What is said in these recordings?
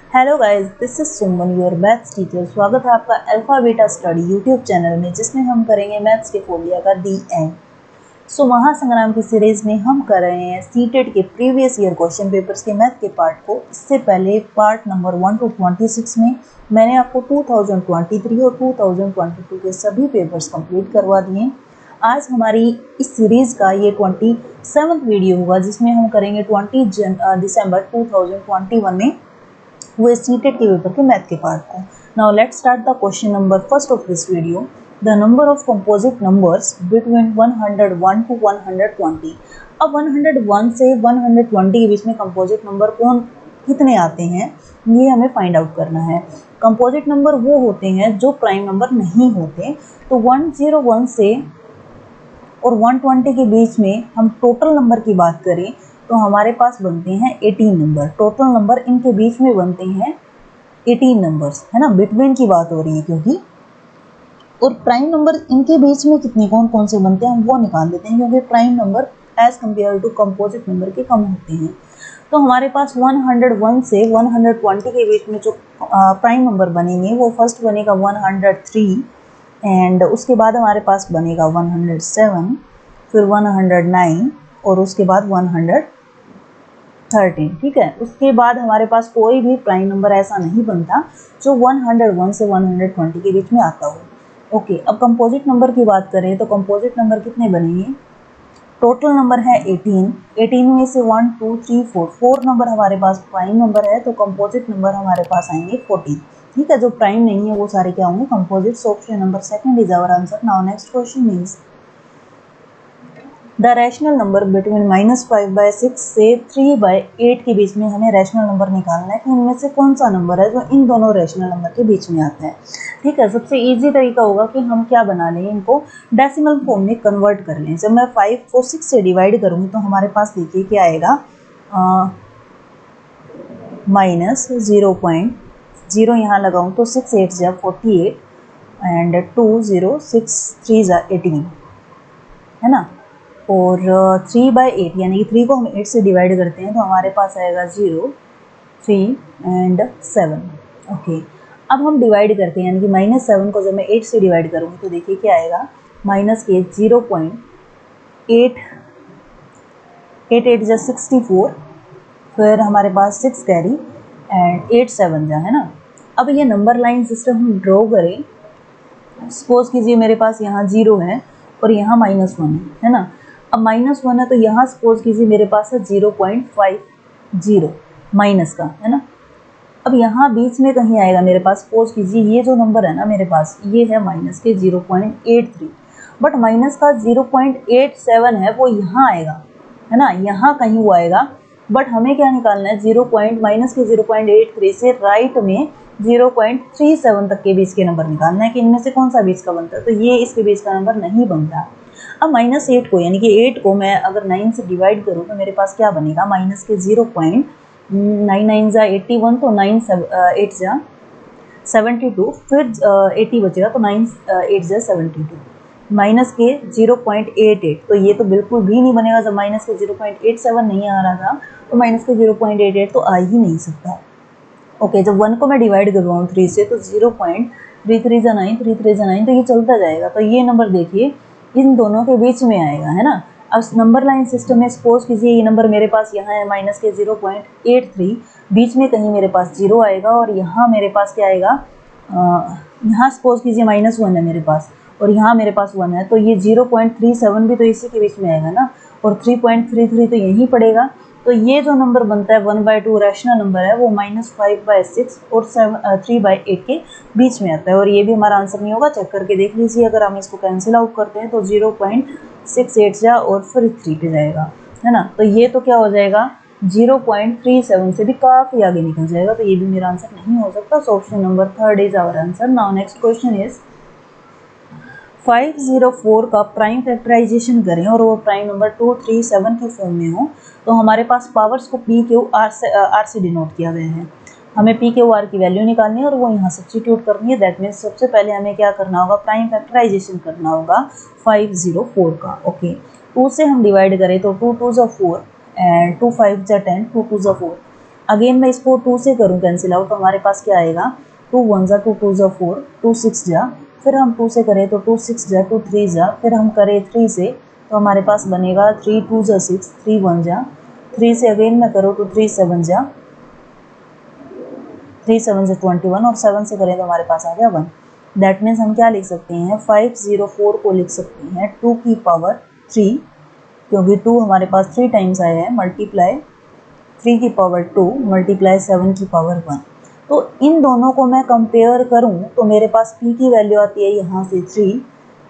Hello guys, this is Suman your maths teacher. स्वागत है आपका alpha beta study YouTube channel में, जिसमें हम करेंगे मैथ्स के फोबिया का दी एंड। महासंग्राम की सीरीज में हम कर रहे हैं सीटेट के प्रीवियस ईयर क्वेश्चन पेपर्स के मैथ के पार्ट को। इससे पहले पार्ट नंबर 1 to 26 में मैंने आपको 2023 और 2022 के सभी पेपर्स कंप्लीट करवा दिए। आज हमारी इस सीरीज का ये 27th वीडियो होगा, जिसमें हम करेंगे 20 दिसंबर 2021 में वो सीटेट के पेपर के मैथ के पार्ट को। Now let's start the question number first of this video. The number of composite numbers between 101 to 120। अब 101 से 120 के बीच में कंपोजिट नंबर कितने आते हैं, ये हमें फाइंड आउट करना है। कंपोजिट नंबर वो होते हैं जो प्राइम नंबर नहीं होते। तो 101 से और 120 के बीच में हम टोटल नंबर की बात करें तो हमारे पास बनते हैं 18 नंबर। टोटल नंबर इनके बीच में बनते हैं 18 नंबर्स, है ना। बिटवीन की बात हो रही है क्योंकि, और प्राइम नंबर इनके बीच में कितने कौन कौन से बनते हैं हम वो निकाल लेते हैं, क्योंकि prime number as compared to composite number के कम होते हैं। तो हमारे पास 101 से 120 के बीच में जो प्राइम नंबर बनेंगे वो फर्स्ट बनेगा 103, एंड उसके बाद हमारे पास बनेगा 107, फिर 109 और उसके बाद 113। ठीक है, उसके बाद हमारे पास कोई भी प्राइम नंबर ऐसा नहीं बनता जो 101 से 120 के बीच में आता हो। ओके, अब कंपोजिट नंबर की बात करें तो कंपोजिट नंबर कितने बनेंगे। टोटल नंबर है 18 में से 1 2 3 4 नंबर हमारे पास प्राइम नंबर है, तो कंपोजिट नंबर हमारे पास आएंगे 14। ठीक है, जो प्राइम नहीं है वो सारे क्या होंगे, composite. Option number second is our answer. Now next question is the rational number between -5/6 से 3/8 के बीच में हमें रैशनल नंबर निकालना है कि इनमें से कौन सा नंबर है जो इन दोनों रैशनल नंबर के बीच में आता है। ठीक है, सबसे इजी तरीका होगा कि हम क्या बना लें, इनको डेसिमल फॉर्म में कन्वर्ट कर लें। जब मैं 5 को 6 से डिवाइड करूँगी तो हमारे पास देखिए क्या आएगा, -0.0 यहाँ लगाऊँ तो 6 8 जा 48 एंड 2 0 6 3 जा 18, है ना। और 3/8 यानी कि 3 को हम 8 से डिवाइड करते हैं तो हमारे पास आएगा 0 3 एंड 7। ओके, अब हम डिवाइड करते हैं, यानी कि -7 को जब मैं 8 से डिवाइड करूँगी तो देखिए क्या आएगा, माइनस के 0.8 8 जा 64, फिर हमारे पास 6 कैरी एंड 8 7 जा, है ना। अब ये नंबर लाइन सिस्टम हम ड्रॉ करें। सपोज कीजिए मेरे पास यहाँ 0 है और यहाँ -1 है ना। अब -1 है तो यहाँ सपोज कीजिए मेरे पास है 0.50 माइनस का, है ना। अब यहाँ बीच में कहीं आएगा मेरे पास, सपोज कीजिए ये जो नंबर है ना मेरे पास, ये है माइनस के 0.83, बट माइनस का 0.87 है वो यहाँ आएगा, है ना, यहाँ कहीं वो आएगा। बट हमें क्या निकालना है, माइनस के 0.83 से राइट में 0.37 तक के बीच के नंबर निकालना है कि इनमें से कौन सा बीच का बनता है। तो ये इसके बीच का नंबर नहीं बनता। अब -8 को, यानी कि 8 को मैं अगर 9 से डिवाइड करूँ तो मेरे पास क्या बनेगा, माइनस के 0.99 जा 81, तो 9 8 जा 72, फिर 80 बचेगा तो 9 8 जा 72, माइनस के 0.88, तो ये तो बिल्कुल भी नहीं बनेगा। जब माइनस के 0.87 नहीं आ रहा था तो माइनस के 0.88 तो आ ही नहीं सकता। ओके, जब 1 को मैं डिवाइड कर रहा हूँ 3 से तो 0.33 जा 9 33 जा 9, तो ये चलता जाएगा। तो ये नंबर देखिए इन दोनों के बीच में आएगा, है ना। अब नंबर लाइन सिस्टम में सपोज कीजिए ये नंबर मेरे पास यहाँ है माइनस के 0.83, बीच में कहीं मेरे पास 0 आएगा और यहाँ मेरे पास क्या आएगा, यहाँ सपोज कीजिए -1 है मेरे पास और यहाँ मेरे पास 1 है, तो ये 0.37 भी तो इसी के बीच में आएगा ना, और 3.33 तो यहीं पड़ेगा। तो ये जो नंबर बनता है 1/2 रैशनल नंबर है वो -5/6 और 3/8 के बीच में आता है, और ये भी हमारा आंसर नहीं होगा। चेक करके देख लीजिए, अगर हम इसको कैंसिल आउट करते हैं तो 0.68 जा और फिर 3 पे जाएगा, है ना। तो ये तो क्या हो जाएगा, 0.37 से भी काफ़ी आगे निकल जाएगा, तो ये भी मेरा आंसर नहीं हो सकता। So option number third is our answer. Now next question is 504 का प्राइम फैक्टराइजेशन करें और वो प्राइम नंबर 237 के फॉर्म में हो, तो हमारे पास पावर्स को पी क्यू आर से डिनोट किया गया है। हमें पी क्यू आर की वैल्यू निकालनी है और वो यहाँ सब्स्टिट्यूट करनी है। दैट मीन्स सबसे पहले हमें क्या करना होगा, प्राइम फैक्टराइजेशन करना होगा 504 का। ओके, 2 से हम डिवाइड करें तो 2 2 जा 4 एंड 2 5 जा 10, 2 2 जा 4, अगेन मैं इसको 2 से करूँ कैंसिल आउट तो हमारे पास क्या आएगा, 2 1 जा 2 2 जा 4, 2 6 जा, फिर हम 2 से करें तो 2 6 जा 2 3 जा, फिर हम करें 3 से तो हमारे पास बनेगा 3 2 जा 6, 3 1 जा, 3 से अगेन मैं करूँ तो 3 7 जा, 3 7 से 21 और 7 से करें तो हमारे पास आ गया 1। दैट मीन्स हम क्या लिख सकते हैं, 504 को लिख सकते हैं 2 की पावर 3, क्योंकि 2 हमारे पास 3 टाइम्स आया है, मल्टीप्लाई 3 की पावर 2 मल्टीप्लाई 7 की पावर 1। तो इन दोनों को मैं कंपेयर करूं तो मेरे पास p की वैल्यू आती है यहाँ से 3,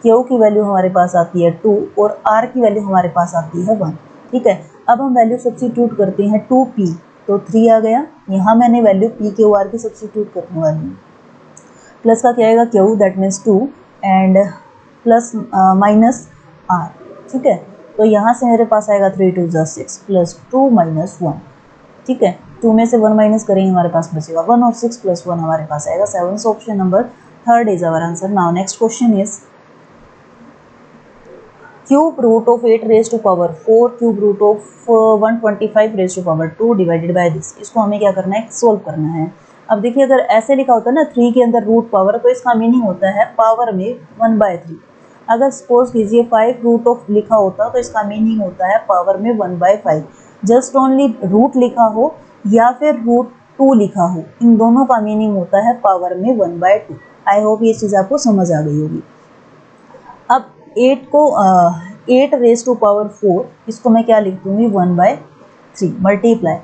q की वैल्यू हमारे पास आती है 2 और r की वैल्यू हमारे पास आती है 1। ठीक है, अब हम वैल्यू सब्स्टिट्यूट करते हैं, 2p तो 3 आ गया, यहाँ मैंने वैल्यू p q r की सब्स्टिट्यूट करने वाली हूँ। प्लस का क्या आएगा q, that means 2 and plus minus r। ठीक है, तो यहाँ से मेरे पास आएगा 3 2 जा 6 प्लस 2 माइनस 1। ठीक है, 2 में से 1 माइनस करेंगे हमारे पास बचेगा 1 और 6 प्लस 1 हमारे पास आएगा 7। So option number 3 is our answer. Now next question is cube root of 8 raise to power 4 cube root of 125 raise to power 2 divided by this. इसको हमें क्या करना है, सोल्व करना है। अब देखिए अगर ऐसे लिखा होता है ना 3 के अंदर रूट पावर, तो इसका मीनिंग होता है पावर में 1/3। अगर सपोज कीजिए 5 रूट ऑफ लिखा होता तो इसका मीनिंग होता है पावर में 1/5। जस्ट ओनली रूट लिखा हो या फिर रूट 2 लिखा हो, इन दोनों का मीनिंग होता है पावर में 1/2। आई होप ये चीज़ आपको समझ आ गई होगी। अब 8 को 8 रेज टू पावर 4, इसको मैं क्या लिख दूंगी 1/3 मल्टीप्लाई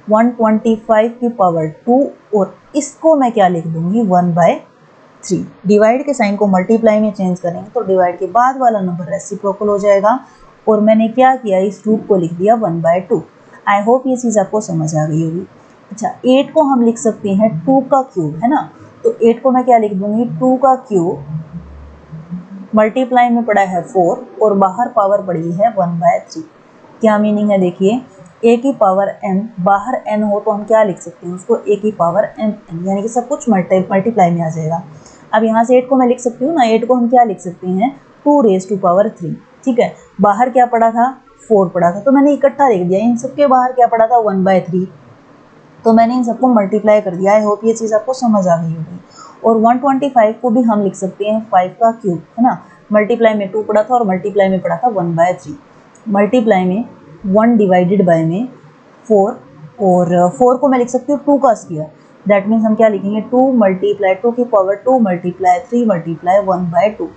125 की पावर 2 और इसको मैं क्या लिख दूंगी 1/3। डिवाइड के साइन को मल्टीप्लाई में चेंज करेंगे तो डिवाइड के बाद वाला नंबर रेसिप्रोकल हो जाएगा और मैंने क्या किया, इस रूट को लिख दिया 1/2। आई होप ये चीज़ आपको समझ आ गई होगी। अच्छा, 8 को हम लिख सकते हैं 2 का क्यूब, है ना, तो 8 को मैं क्या लिख दूंगी 2 का क्यूब मल्टीप्लाई में पड़ा है 4 और बाहर पावर पड़ी है 1/3। क्या मीनिंग है, देखिए a की पावर n, बाहर n हो तो हम क्या लिख सकते हैं उसको a की पावर n, यानी कि सब कुछ मल्टीप्लाई में आ जाएगा। अब यहाँ से 8 को मैं लिख सकती हूँ ना, 8 को हम क्या लिख सकते हैं 2 रेज टू पावर 3। ठीक है, बाहर क्या पड़ा था 4 पड़ा था, तो मैंने इकट्ठा लिख दिया। इन सबके बाहर क्या पड़ा था 1/3, तो मैंने इन सबको मल्टीप्लाई कर दिया। आई होप ये चीज़ आपको समझ आ गई होगी। और 125 को भी हम लिख सकते हैं 5 का क्यूब, है ना, मल्टीप्लाई में 2 पड़ा था और मल्टीप्लाई में पड़ा था 1/3। मल्टीप्लाई में 1 डिवाइडेड बाय में 4 और 4 को मैं लिख सकती हूँ 2 का स्क्वायर। दैट मीन्स हम क्या लिखेंगे 2 मल्टीप्लाई 2 की पावर 2 मल्टीप्लाई 3 मल्टीप्लाई 1/2।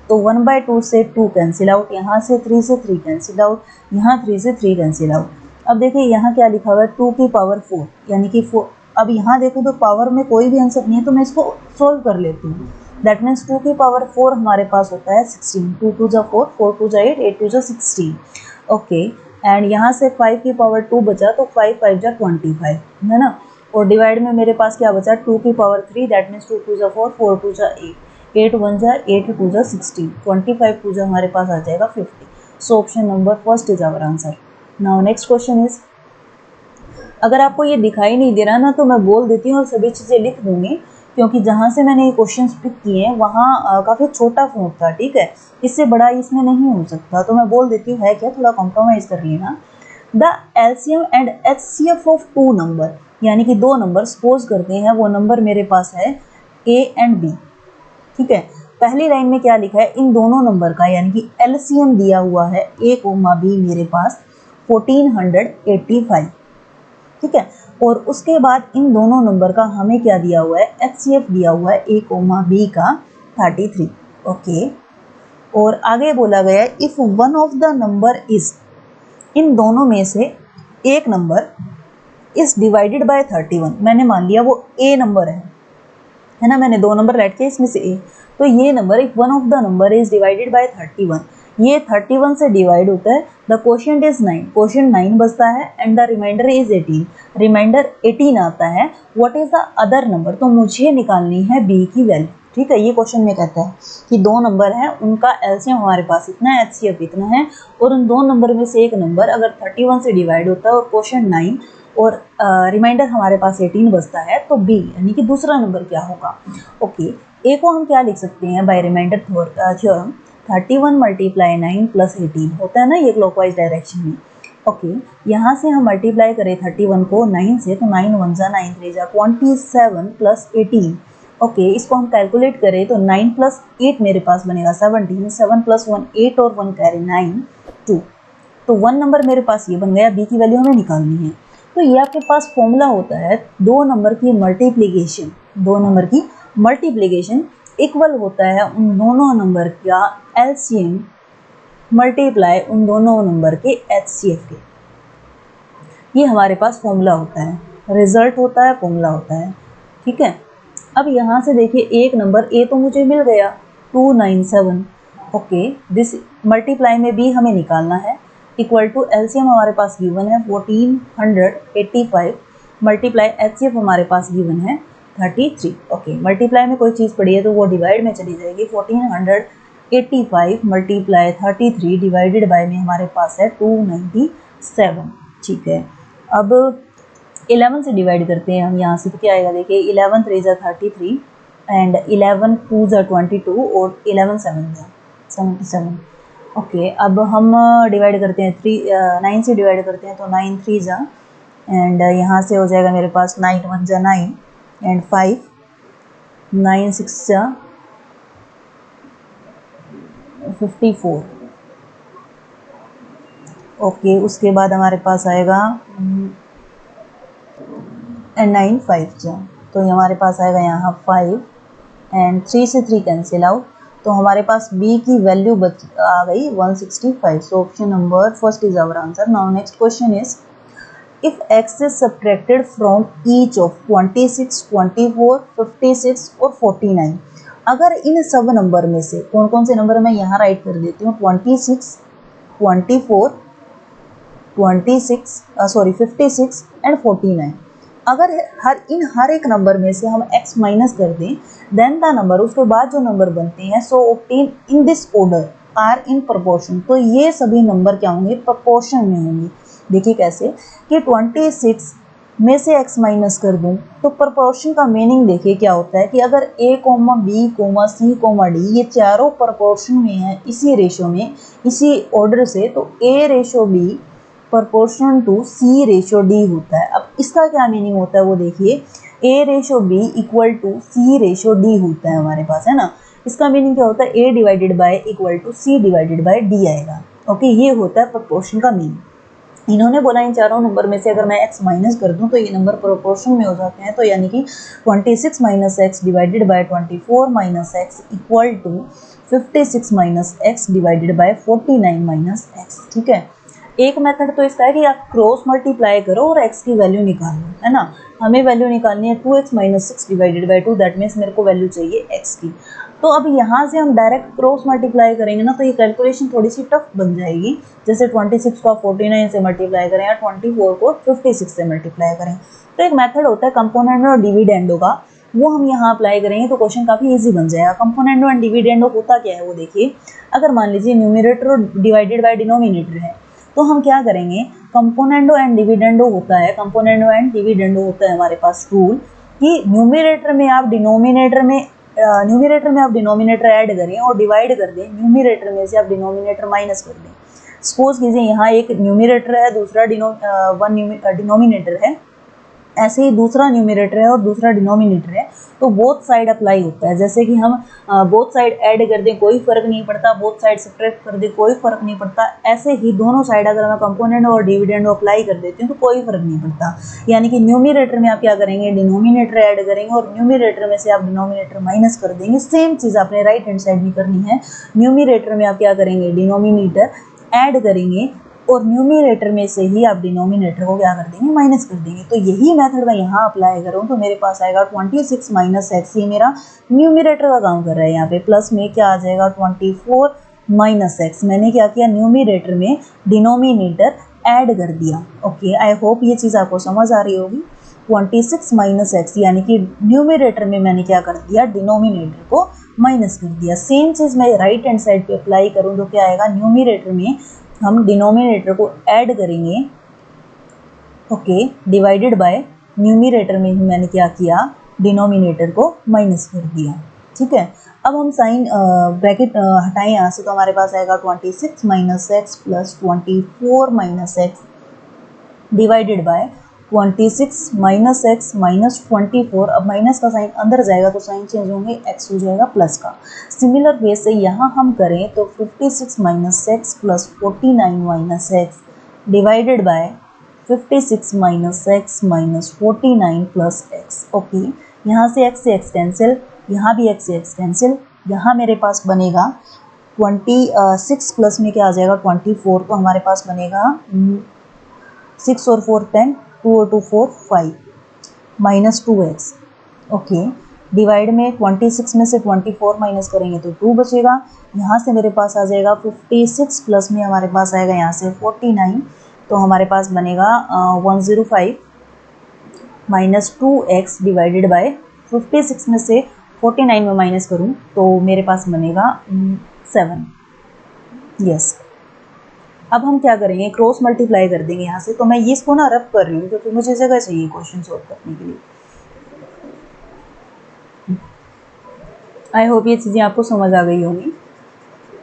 तो 1/2 से 2 कैंसिल आउट, यहाँ से 3 से 3 कैंसिल आउट, यहाँ 3 से 3 कैंसिल आउट। अब देखिए यहाँ क्या लिखा हुआ है 2 की पावर 4, यानी कि 4। अब यहाँ देखो तो पावर में कोई भी आंसर नहीं है, तो मैं इसको सोल्व कर लेती हूँ। दैट मीन्स 2 की पावर 4 हमारे पास होता है 16, 2 2 जा 4, 4 2 जा 8, 8 2 जा 16। ओके, एंड यहाँ से 5 की पावर 2 बचा तो 5 5 जा 25, है ना, और डिवाइड में मेरे पास क्या बचा 2 की पावर 3, दैट मीन्स 2 2 जा 4, 4 2 जा 8, 8 1 जा 8, 2 जा 16, 25 2 जा हमारे पास आ जाएगा 50। So option number first is our answer. Now next question is, अगर आपको ये दिखाई नहीं दे रहा ना तो मैं बोल देती हूँ और सभी चीज़ें लिख दूंगी, क्योंकि जहाँ से मैंने ये क्वेश्चन पिक किए हैं वहाँ काफ़ी छोटा फॉन्ट था। ठीक है, इससे बड़ा इसमें नहीं हो सकता, तो मैं बोल देती हूँ है क्या, थोड़ा कॉम्प्रोमाइज़ कर लेना। The LCM and HCF of 2 number, यानी कि 2 नंबर सपोज करते हैं, वो नंबर मेरे पास है ए एंड बी। ठीक है, पहली लाइन में क्या लिखा है, इन दोनों नंबर का यानी कि एलसीएम दिया हुआ है ए कोमा बी मेरे पास 1485। ठीक है, और उसके बाद इन दोनों नंबर का हमें क्या दिया हुआ है, एचसीएफ दिया हुआ है ए कोमा बी का 33। ओके, और आगे बोला गया है if one of the number is, इन दोनों में से एक नंबर इज डिवाइडेड बाय 31। मैंने मान लिया वो ए नंबर है ना, मैंने 2 नंबर ऐड किए इसमें से ए, तो ये number if one of the number is divided by 31, ये 31 से डिवाइड होता है, द क्वोशिएंट इज 9, क्वोशिएंट 9 बचता है and the remainder is 18, remainder 18 आता है। What is the other number, तो मुझे निकालनी है बी की वैल्यू। ठीक है, ये क्वेश्चन में कहता है कि 2 नंबर हैं, उनका एलसीएम हमारे पास इतना है, एचसीएफ इतना है, और उन 2 नंबर में से एक नंबर अगर 31 से डिवाइड होता है और क्वोशिएंट 9 और रिमाइंडर हमारे पास 18 बचता है, तो बी यानी कि दूसरा नंबर क्या होगा। ओके, ए को हम क्या लिख सकते हैं by remainder theorem, 31 multiply 9 plus 18 होता है ना ये क्लॉकवाइज डायरेक्शन में, ओके, यहाँ से हम मल्टीप्लाई करें 31 को 9 से, तो 9 1 जा 9 3 जा 27 प्लस 18। ओके, इसको हम कैलकुलेट करें तो 9 प्लस 8 मेरे पास बनेगा 17, 7 प्लस 1 8 और 1 कैरी 9 2। तो 1 नंबर मेरे पास ये बन गया, बी की वैल्यू हमें निकालनी है। तो ये आपके पास फॉर्मूला होता है दो नंबर की मल्टीप्लिकेशन, दो नंबर की मल्टीप्लिकेशन इक्वल होता है उन दोनों नंबर का एलसीएम मल्टीप्लाई उन दोनों नंबर के एचसीएफ के। ये हमारे पास फॉर्मूला होता है, रिजल्ट होता है, फॉर्मूला होता है। ठीक है, अब यहाँ से देखिए एक नंबर ए तो मुझे मिल गया 297। ओके, दिस मल्टीप्लाई में भी हमें निकालना है, इक्वल टू एलसीएम हमारे पास गिवन है 1485 मल्टीप्लाई एचसीएफ हमारे पास गिवन है 33। ओके, मल्टीप्लाई में कोई चीज़ पड़ी है तो वो डिवाइड में चली जाएगी। 1485 मल्टीप्लाई 33 डिवाइडेड बाय में हमारे पास है 297। ठीक है, अब 11 से डिवाइड करते हैं हम यहाँ से, तो क्या आएगा देखिए 11 3 जा 33 एंड 11 2 जा 22 और 11 7 जा 77। ओके, अब हम डिवाइड करते हैं 9 से डिवाइड करते हैं तो 9 3 जा एंड यहाँ से हो जाएगा मेरे पास 9 1 जा 9 एंड 5 9 6 जा 54। ओके, उसके बाद हमारे पास आएगा एंड 9 5 जा, तो हमारे पास आएगा यहाँ 5 एंड 3 से 3 कैंसिल आउट, तो हमारे पास बी की वैल्यू आ गई 165। So option number first is our answer. Now next question is if x is subtracted from each of 26 24 56 और 49। अगर इन सब नंबर में से कौन कौन से नंबर मैं यहाँ राइट कर देती हूँ 26 24 56 एंड 49। अगर हर एक नंबर में से हम x माइनस कर दें देन द नंबर, उसके बाद जो नंबर बनते हैं so obtain in this order are in proportion. तो ये सभी नंबर क्या होंगे, प्रोपोर्शन में होंगे। देखिए कैसे कि 26 में से x माइनस कर दूं तो प्रोपोर्शन का मीनिंग देखिए क्या होता है कि अगर a, b, c, d ये चारों प्रोपोर्शन में हैं इसी रेशो में, इसी ऑर्डर से, तो a ratio b proportional to c ratio d होता है। अब इसका क्या मीनिंग होता है वो देखिए, a ratio b equal to c ratio d होता है हमारे पास, है ना। इसका मीनिंग क्या होता है, a divided by equal to c divided by d आएगा। ओके, ये होता है प्रोपोर्शन का मीनिंग। इन्होंने बोला इन चारों नंबर में से अगर मैं x माइनस कर दूं तो ये नंबर प्रोपोर्शन में हो जाते हैं, तो यानी कि 26 minus x divided by 24 minus x equal to 56 minus x divided by 49 minus x. ठीक है, एक मेथड तो इसका है कि आप क्रॉस मल्टीप्लाई करो और x की वैल्यू निकाल लो, है ना। हमें वैल्यू निकालनी है 2x minus 6 divided by 2, that means मेरे को वैल्यू चाहिए x की। तो अब यहाँ से हम डायरेक्ट क्रॉस मल्टीप्लाई करेंगे ना, तो ये कैलकुलेशन थोड़ी सी टफ बन जाएगी। जैसे 26 को 49 से मल्टीप्लाई करें या 24 को 56 से मल्टीप्लाई करें। तो एक मेथड होता है कंपोनेंडो और डिविडेंडो का, वो हम यहाँ अप्लाई करेंगे तो क्वेश्चन काफ़ी इजी बन जाएगा। कंपोनेंडो एंड डिविडेंडो होता क्या है वो देखिए, अगर मान लीजिए न्यूमरेटर डिवाइडेड बाय डिनोमिनेटर है तो हम क्या करेंगे, कंपोनेंडो एंड डिविडेंडो होता है, कंपोनेंडो एंड डिविडेंडो होता है हमारे पास रूल कि न्यूमरेटर में आप डिनोमिनेटर ऐड करें और डिवाइड कर दें, न्यूमरेटर में से आप डिनोमिनेटर माइनस कर दें। सपोज कीजिए यहाँ एक न्यूमरेटर है, दूसरा डिनोमिनेटर है, ऐसे ही दूसरा न्यूमरेटर है और दूसरा डिनोमिनेटर है, तो बोथ साइड अप्लाई होता है। जैसे कि हम बोथ साइड ऐड कर दें कोई फर्क नहीं पड़ता, बोथ साइड सब्ट्रैक्ट कर दें कोई फर्क नहीं पड़ता, ऐसे ही दोनों साइड अगर मैं कंपोनेंट और डिविडेंड अप्लाई कर देती हूँ तो कोई फर्क नहीं पड़ता। यानी कि न्यूमरेटर में आप क्या करेंगे, डिनोमिनेटर ऐड करेंगे और न्यूमरेटर में से आप डिनोमिनेटर माइनस कर देंगे। सेम चीज़ आपने राइट हैंड साइड भी करनी है, न्यूमरेटर में आप क्या करेंगे, डिनोमिनेटर ऐड करेंगे और न्यूमरेटर में से ही आप डिनोमिनेटर को क्या कर देंगे, माइनस कर देंगे। तो यही मेथड मैं यहाँ अप्लाई करूँ तो मेरे पास आएगा 26 माइनस एक्स, ये मेरा न्यूमरेटर का काम कर रहा है यहाँ पे, प्लस में क्या आ जाएगा 24 माइनस एक्स। मैंने क्या किया, न्यूमरेटर में डिनोमिनेटर ऐड कर दिया। ओके, आई होप ये चीज़ आपको समझ आ रही होगी। 26 माइनस एक्स यानी कि न्यूमरेटर में मैंने क्या कर दिया, डिनोमिनेटर को माइनस कर दिया। सेम चीज़ मैं राइट हैंड साइड पे अप्लाई करूँ तो क्या आएगा, न्यूमरेटर में हम डिनोमिनेटर को ऐड करेंगे, ओके, डिवाइडेड बाय न्यूमरेटर में ही मैंने क्या किया, डिनोमिनेटर को माइनस कर दिया। ठीक है, अब हम साइन ब्रैकेट हटाएं यहाँ से, तो हमारे पास आएगा 26 minus x plus 24 minus x divided bye 26 minus x minus 24। अब माइनस का साइन अंदर जाएगा तो साइन चेंज होंगे, एक्स हो जाएगा प्लस का। सिमिलर वे से यहाँ हम करें तो 56 minus x plus 49 minus x divided bye 56 minus x minus 49 plus x. Okay, यहाँ से एक्स कैंसिल, यहाँ भी एक्स कैंसिल, यहाँ मेरे पास बनेगा 26 प्लस में क्या आ जाएगा 24, तो हमारे पास बनेगा 6 और 4 10, 2 और 2 4 5 माइनस 2x। ओके, डिवाइड में 26 में से 24 माइनस करेंगे तो 2 बचेगा। यहाँ से मेरे पास आ जाएगा 56 प्लस में हमारे पास आएगा यहाँ से 49, तो हमारे पास बनेगा 105 माइनस 2x डिवाइडेड बाय 56 में से 49 में माइनस करूँ तो मेरे पास बनेगा 7। यस, अब हम क्या करेंगे, क्रॉस मल्टीप्लाई कर देंगे यहाँ से। तो मैं ये इसको ना रब कर रही हूँ क्योंकि मुझे जगह चाहिए क्वेश्चन सॉल्व करने के लिए। आई होप ये चीज़ें आपको समझ आ गई होंगी।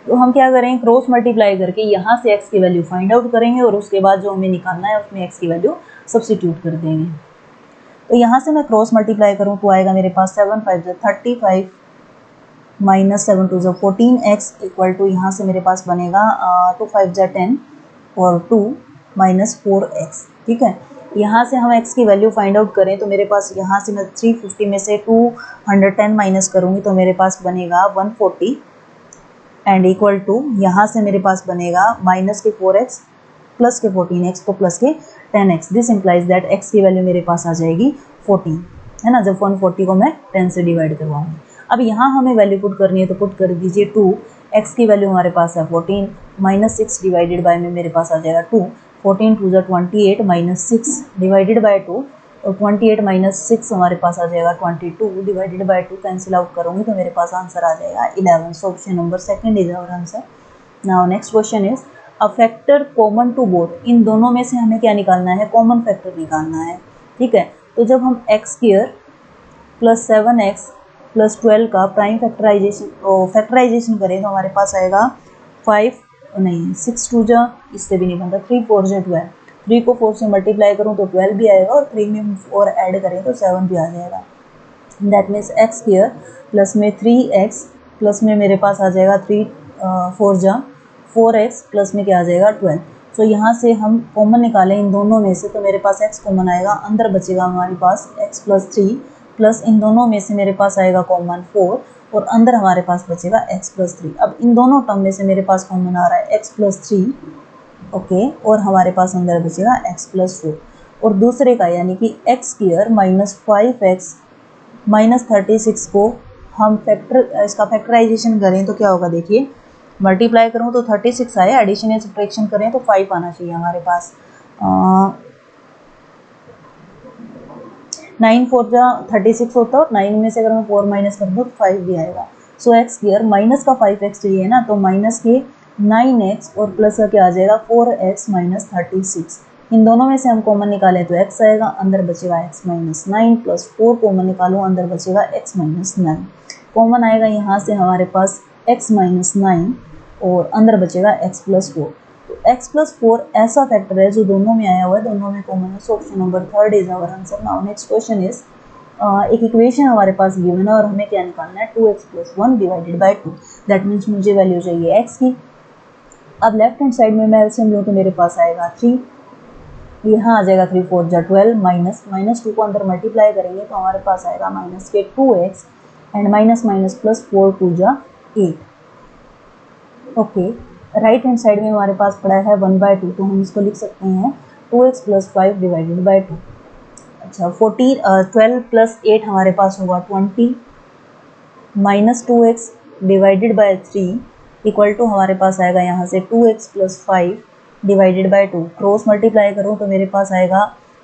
तो हम क्या करेंगे, क्रॉस मल्टीप्लाई करके यहाँ से x की वैल्यू फाइंड आउट करेंगे और उसके बाद जो हमें निकालना है उसमें x की वैल्यू सब्स्टिट्यूट कर देंगे। तो यहाँ से मैं क्रॉस मल्टीप्लाई करूँ तो आएगा मेरे पास 7 5 35 माइनस 7 2 14x इक्वल टू यहाँ से मेरे पास बनेगा 2 5 10 और 2 माइनस 4x। ठीक है, यहाँ से हम x की वैल्यू फाइंड आउट करें तो मेरे पास यहाँ से मैं 350 में से 210 माइनस करूँगी तो मेरे पास बनेगा 140 एंड इक्वल टू यहाँ से मेरे पास बनेगा माइनस के 4x प्लस के 14x तो प्लस के 10x। This implies that x की वैल्यू मेरे पास आ जाएगी 14, है ना, जब 140 को मैं 10 से डिवाइड करवाऊँगी। अब यहाँ हमें वैल्यू पुट करनी है तो पुट कर दीजिए 2, x की वैल्यू हमारे पास है 14 माइनस 6 डिवाइडेड बाय में मेरे पास आ जाएगा 2, 14 2 28 माइनस 6 डिवाइडेड बाय 2 और 28 माइनस 6 हमारे पास आ जाएगा 22 डिवाइडेड बाय 2, कैंसिल आउट करूँगी तो मेरे पास आंसर आ जाएगा 11। So option number second is our answer. Now next question is a factor common to both. इन दोनों में से हमें क्या निकालना है, कॉमन फैक्टर निकालना है। ठीक है, तो जब हम x square plus 7x plus 12 का प्राइम फैक्टराइजेशन करें तो हमारे पास आएगा 6 2 इससे भी नहीं बनता, 3 4 12, 3 को 4 से मल्टीप्लाई करूँ तो 12 भी आएगा और 3 में 4 ऐड करें तो 7 भी आ जाएगा। That means x square plus में 3x प्लस में मेरे पास आ जाएगा 4x प्लस में क्या आ जाएगा 12। तो यहाँ से हम कॉमन निकालें इन दोनों में से तो मेरे पास x कॉमन आएगा, अंदर बचेगा हमारे पास x प्लस 3 प्लस इन दोनों में से मेरे पास आएगा कॉमन 4 और अंदर हमारे पास बचेगा x प्लस 3। अब इन दोनों टर्म में से मेरे पास कॉमन आ रहा है x प्लस 3, ओके, और हमारे पास अंदर बचेगा x प्लस 4 और दूसरे का यानी कि x square minus 5x minus 36 को हम इसका फैक्टराइजेशन करें तो क्या होगा, देखिए मल्टीप्लाई करूँ तो 36 आए, एडिशन या सब्ट्रैक्शन करें तो 5 आना चाहिए हमारे पास। 9 4 36 होता है और 9 में से अगर मैं 4 माइनस कर दूँ तो 5 भी आएगा। सो एक्स स्क्वायर माइनस का 5x चाहिए ना, तो माइनस के 9x और प्लस का क्या आ जाएगा 4x माइनस 36। इन दोनों में से हम कॉमन निकालें तो x आएगा, अंदर बचेगा x माइनस 9 प्लस 4 कॉमन निकालूँ अंदर बचेगा x माइनस 9। कॉमन आएगा यहाँ से हमारे पास x माइनस 9 और अंदर बचेगा x प्लस 4। तो x प्लस 4 ऐसा फैक्टर है जो दोनों में आया हुआ है, दोनों में कॉमन है। So option number third is our answer. Now next question is एक इक्वेशन हमारे पास गिवन है और हमें क्या निकालना है 2x plus 1 divided by 2। That means मुझे वैल्यू चाहिए x की। अब लेफ्ट हैंड साइड में मैं एलसीएम लूँ तो मेरे पास आएगा 3, यहाँ आ जाएगा 3 4 12 माइनस 2 को अंदर मल्टीप्लाई करेंगे तो हमारे पास आएगा माइनस के 2x and minus minus plus 4 2 8। Okay, right hand side में हमारे पास पड़ा है 1/2 तो हम इसको लिख सकते हैं 2x प्लस 5 डिवाइडेड बाई 2। अच्छा, 12 प्लस 8 हमारे पास होगा 20 minus 2x divided by 3 equal to हमारे पास आएगा यहाँ से 2x plus 5 divided by 2। Cross multiply करूँ तो मेरे पास आएगा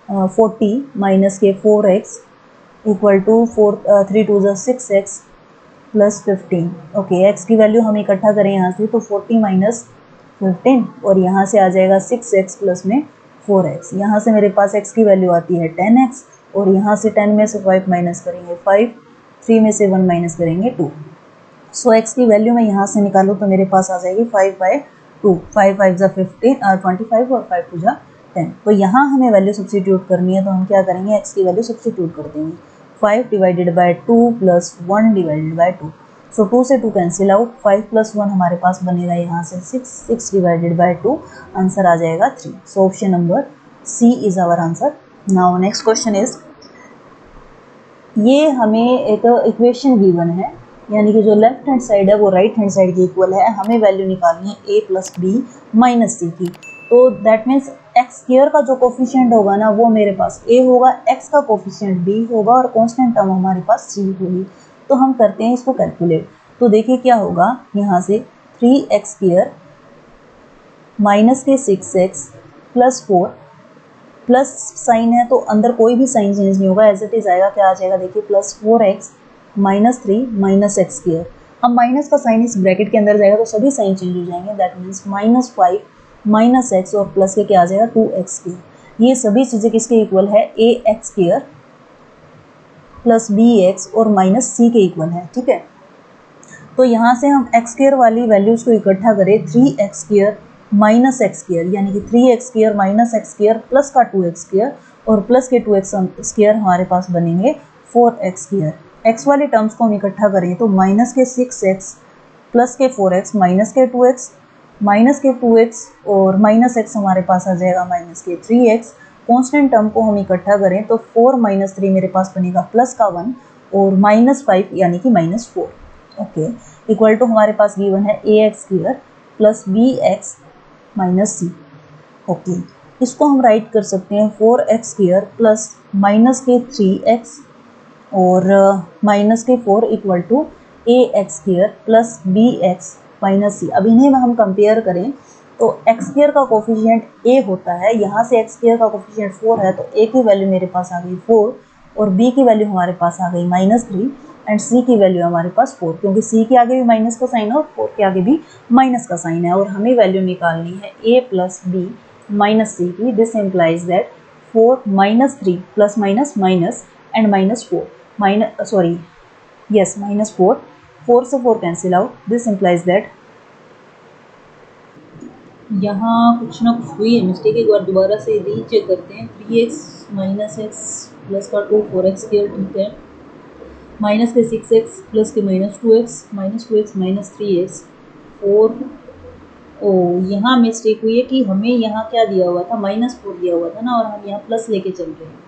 40 माइनस के 4x equal to 3 2 6x plus 15। Okay, x की वैल्यू हम इकट्ठा करें यहाँ से तो 40 माइनस 15 और यहाँ से आ जाएगा 6x प्लस में 4x। यहाँ से मेरे पास x की वैल्यू आती है 10x और यहाँ से 10 में से 5 माइनस करेंगे 5, 3 में से 1 माइनस करेंगे 2। सो x की वैल्यू मैं यहाँ से निकालूँ तो मेरे पास आ जाएगी 5/2। 5 5 15 25 और 5 2 10। तो यहाँ हमें वैल्यू सब्स्टिट्यूट करनी है, तो हम क्या करेंगे, x की वैल्यू सब्स्टिट्यूट कर देंगे। 5 divided by 2 plus 1 divided by 2। सो 2 से 2 कैंसिल आउट, 5 प्लस 1 हमारे पास बनेगा यहाँ से 6, 6 डिवाइडेड बाय 2, आंसर आ जाएगा 3। So option number C is our answer. Now next question is, ये हमें एक इक्वेशन गिवन है, यानी कि जो लेफ्ट हैंड साइड है वो राइट हैंड साइड की इक्वल है। हमें वैल्यू निकालनी है a प्लस बी माइनस सी की। तो दैट मीन्स एक्स स्क्वायर का जो कोफिशिएंट होगा ना वो मेरे पास a होगा, x का कोफिशिएंट b होगा और कांस्टेंट टर्म हमारे पास c होगी। तो हम करते हैं इसको कैलकुलेट। तो देखिए क्या होगा, यहाँ से 3x स्क्वायर माइनस के 6x प्लस 4 प्लस साइन है तो अंदर कोई भी साइन चेंज नहीं होगा, एज इट इज आएगा। क्या आ जाएगा, देखिए plus 4x minus 3 minus x square. अब माइनस का साइन इस ब्रैकेट के अंदर जाएगा तो सभी साइन चेंज हो जाएंगे, that means minus 5 minus x और प्लस के क्या आ जाएगा 2x स्क्वायर। ये सभी चीज़ें किसके इक्वल है, A X square plus B X और माइनस सी के इक्वल है, ठीक है। तो यहाँ से हम एक्स स्क्वायर वाली वैल्यूज़ को इकट्ठा करें, 3x square minus x square, यानी कि 3x square minus x square plus का 2x स्क्वायर और प्लस के 2x स्क्वायर हमारे पास बनेंगे 4x स्क्वायर। एक्स वाले टर्म्स को हम इकट्ठा करें तो माइनस के 6x प्लस के 4x माइनस के 2x माइनस के 2x और माइनस x हमारे पास आ जाएगा माइनस के 3x। कॉन्स्टेंट टर्म को हम इकट्ठा करें तो 4 माइनस 3 मेरे पास बनेगा प्लस का 1 और माइनस 5 यानी कि माइनस 4। ओके, इक्वल टू हमारे पास गिवन है A X square plus B X minus C. Okay, इसको हम राइट कर सकते हैं 4x स्क्वायर प्लस माइनस के 3x और माइनस के 4 equal to A X square plus B X minus C. अब इन्हें हम कंपेयर करें तो एक्स स्क्वायर का कोफिशिएंट ए होता है, यहाँ से एक्स स्क्वायर का कोफिशिएंट 4 है तो ए की वैल्यू मेरे पास आ गई 4 और बी की वैल्यू हमारे पास आ गई माइनस 3 एंड सी की वैल्यू हमारे पास 4, क्योंकि सी के आगे भी माइनस का साइन है और 4 के आगे भी माइनस का साइन है और हमें वैल्यू निकालनी है ए प्लस बी माइनस सी की। This implies that 4 minus 3 plus minus minus and minus 4 minus sorry yes minus 4, 4 से 4 cancel out. This implies that यहाँ कुछ ना कुछ हुई है मिस्टेक, एक बार दोबारा से रीचेक करते हैं। 3x माइनस एक्स प्लस का 2 4x स्क्वायर, ठीक है, माइनस के 6x प्लस के माइनस 2x माइनस 3x 4। ओ यहाँ मिस्टेक हुई है कि हमें यहाँ क्या दिया हुआ था, माइनस 4 दिया हुआ था ना, और हम यहाँ प्लस लेके चल रहे हैं।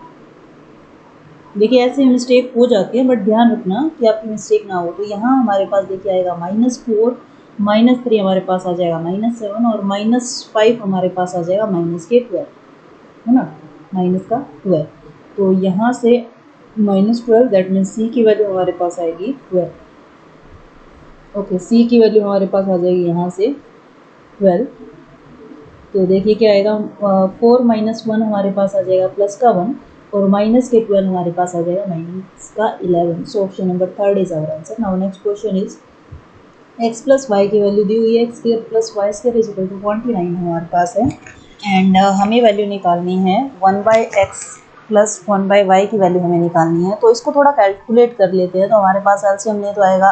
देखिए ऐसे मिस्टेक हो जाती है, बट ध्यान रखना कि आपकी मिस्टेक ना हो। तो यहाँ हमारे पास देखिए आएगा माइनस 4 माइनस 3 हमारे पास आ जाएगा माइनस 7 और माइनस 5 हमारे पास आ जाएगा माइनस के 12, है ना, माइनस का 12। तो यहाँ से माइनस 12 दैट मीन्स सी की वैल्यू हमारे पास आएगी 12। ओके, सी की वैल्यू हमारे पास आ जाएगी यहाँ से 12। तो देखिए क्या आएगा, 4 माइनस 1 हमारे पास आ जाएगा प्लस का 1 और माइनस के 12 हमारे पास आ जाएगा माइनस का 11। So option number 3 is our answer. Now next question is, x plus Y की वैल्यू दी हुई है, X square plus Y square is equal to 29 हमारे पास है एंड हमें वैल्यू निकालनी है 1 by x plus 1 by y की वैल्यू हमें निकालनी है। तो इसको थोड़ा कैलकुलेट कर लेते हैं। तो हमारे पास एलसीएम में तो आएगा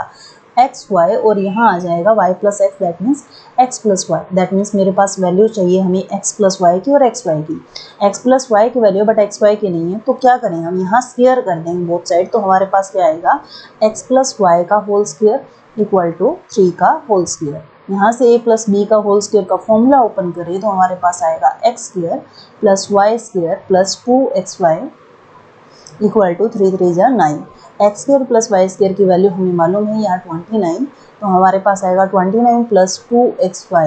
एक्स वाई और यहाँ आ जाएगा y plus x, that means x plus y. That means मेरे पास वैल्यू चाहिए हमें एक्स प्लस वाई की और एक्स वाई की। एक्स प्लस वाई की वैल्यू बट एक्स वाई की नहीं है, तो क्या करें हम यहाँ स्क्वायर कर देंगे बोथ साइड। तो हमारे पास क्या आएगा, एक्स प्लस वाई का होल स्क्वायर इक्वल टू 3 का होल स्क्वायर। यहाँ से a प्लस बी का होल स्क्वायर का फॉर्मूला ओपन करें तो हमारे पास आएगा x square plus Y square plus 2xy equal to 3 3 जा 9। X square plus Y square की वैल्यू हमें मालूम है यहाँ 29, तो हमारे पास आएगा 29 plus 2xy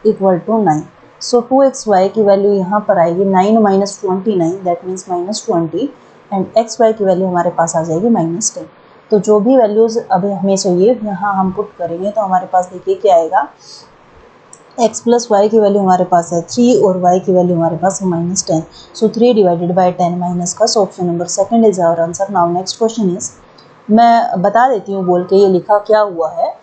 equal to 9। So 2xy की वैल्यू यहाँ पर आएगी 9 minus 29 that means minus 20 and xy की वैल्यू हमारे पास आ जाएगी माइनस 10। तो जो भी वैल्यूज़ अभी हमें चाहिए यहाँ हम पुट करेंगे तो हमारे पास देखिए क्या आएगा, x प्लस वाई की वैल्यू हमारे पास है 3 और y की वैल्यू हमारे पास है minus 10। So 3 divided by 10 minus का। So option number 2 is our answer. Now next question is, मैं बता देती हूँ बोल के ये लिखा क्या हुआ है।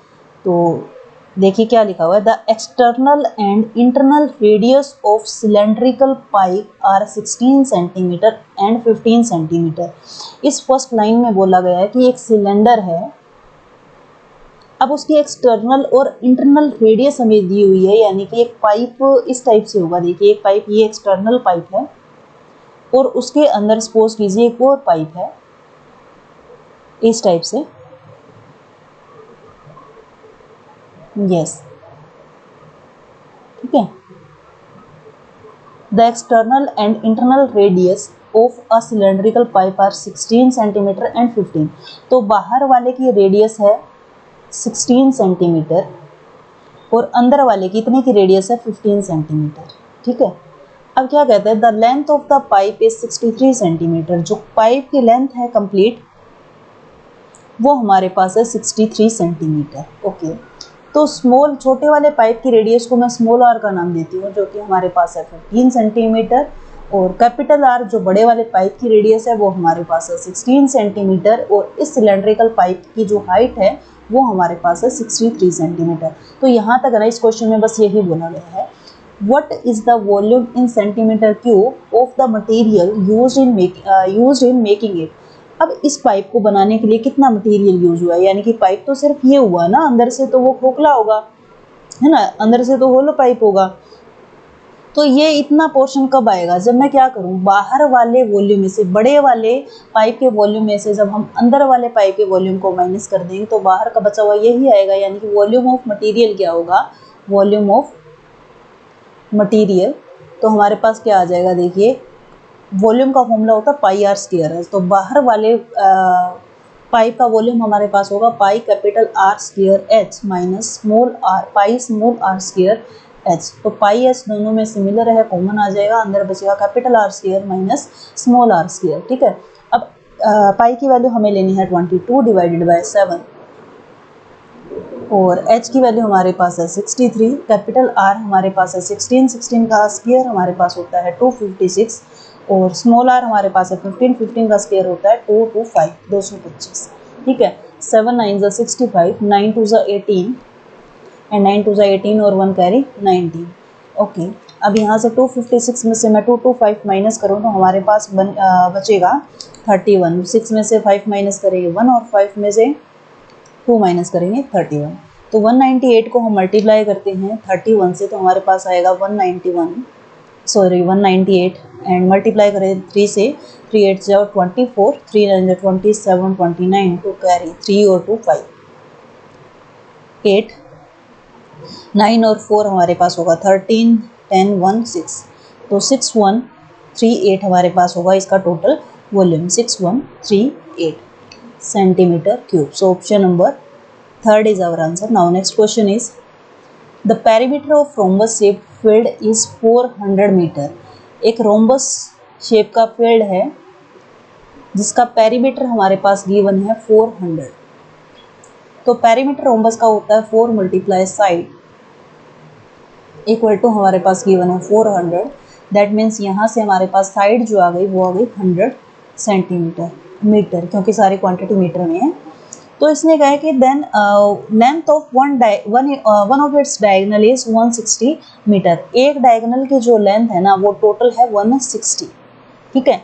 तो देखिए क्या लिखा हुआ है, the external and internal radius of cylindrical pipe are 16 centimetre and 15 centimetre. इस फर्स्ट लाइन में बोला गया है कि एक सिलेंडर है अब उसकी एक्सटर्नल और इंटरनल रेडियस हमें दी हुई है, यानी कि एक पाइप इस टाइप से होगा। देखिए एक पाइप, ये एक्सटर्नल पाइप है और उसके अंदर सपोज कीजिए एक और पाइप है इस टाइप से। यस, ठीक है। The external and internal radius of a cylindrical pipe are 16 centimetre and 15। तो बाहर वाले की रेडियस है 16 सेंटीमीटर और अंदर वाले की इतने की रेडियस है 15 सेंटीमीटर, ठीक है। अब क्या कहते हैं, the length of the pipe is 63 centimetre. जो पाइप की लेंथ है कंप्लीट वो हमारे पास है 63 सेंटीमीटर। ओके, तो स्मॉल छोटे वाले पाइप की रेडियस को मैं स्मॉल आर का नाम देती हूँ, जो कि हमारे पास है 15 सेंटीमीटर, और कैपिटल आर जो बड़े वाले पाइप की रेडियस है वो हमारे पास है 16 सेंटीमीटर, और इस सिलेंड्रिकल पाइप की जो हाइट है वो हमारे पास है 63 सेंटीमीटर। तो यहाँ तक ना इस क्वेश्चन में बस यही बोला गया है, what is the volume in centimeter cube of the material used in making it। अब इस पाइप को बनाने के लिए कितना मटेरियल यूज हुआ है, यानी कि पाइप तो सिर्फ ये हुआ ना, अंदर से तो वो खोखला होगा, है ना, अंदर से तो होलो पाइप होगा। तो ये इतना पोर्शन कब आएगा, जब मैं क्या करूं, बाहर वाले वॉल्यूम में से, बड़े वाले पाइप के वॉल्यूम में से जब हम अंदर वाले पाइप के वॉल्यूम को माइनस कर देंगे तो बाहर का बचा हुआ यही आएगा, यानी कि वॉल्यूम ऑफ मटेरियल क्या होगा, वॉल्यूम ऑफ मटेरियल। तो हमारे पास क्या आ जाएगा, देखिए वॉल्यूम का फॉर्मूला होता है पाई आर स्क्वायर है। तो बाहर वाले पाइप का वॉल्यूम हमारे पास होगा pi capital R square h minus small r pi small r square h. तो पाई एच दोनों में सिमिलर है, कॉमन आ जाएगा, अंदर बचेगा capital R square minus small r square, ठीक है। अब पाई की वैल्यू हमें लेनी है 22 डिवाइडेड बाय 7, और h की वैल्यू हमारे पास है 63, कैपिटल R हमारे पास है 16 का स्क्वायर हमारे पास होता है 256, और स्मॉल r हमारे पास है 15 का स्क्वायर होता है 225, ठीक है। 7 9 ज़ा 65, 9 2 ज़ा 18 एंड 9 2 ज़ा 18 और 1 कैरी 19। ओके, अब यहाँ से 256 में से मैं 225 माइनस करूँ तो हमारे पास बचेगा 31। 6 में से 5 माइनस करेंगे 1 और 5 में से 2 माइनस करेंगे 31। तो 198 को हम मल्टीप्लाई करते हैं 31 से तो हमारे पास आएगा 198 एंड मल्टीप्लाई करें 3 से, 3 8 जाओ 24, 3 9 27 29, टू कैरी 3 और 2 5, 8 9 और 4 हमारे पास होगा 13 10 1 6। तो 6138 हमारे पास होगा इसका total volume, 6138 centimeter cube. So option number 3rd is our answer. Now next question is, the perimeter of rhombus shaped field is 400 meter. एक rhombus shape का field है जिसका perimeter हमारे पास given है 400। तो perimeter rhombus का होता है 4 multiply side equal to हमारे पास given है 400। That means यहाँ से हमारे पास side जो आ गई वो आ गई 100 सेंटीमीटर मीटर, क्योंकि सारी क्वांटिटी मीटर में है। तो इसने कहा है कि then length of one of its diagonal is 160 metre. एक डायगोनल की जो लेंथ है ना वो टोटल है 160, ठीक है।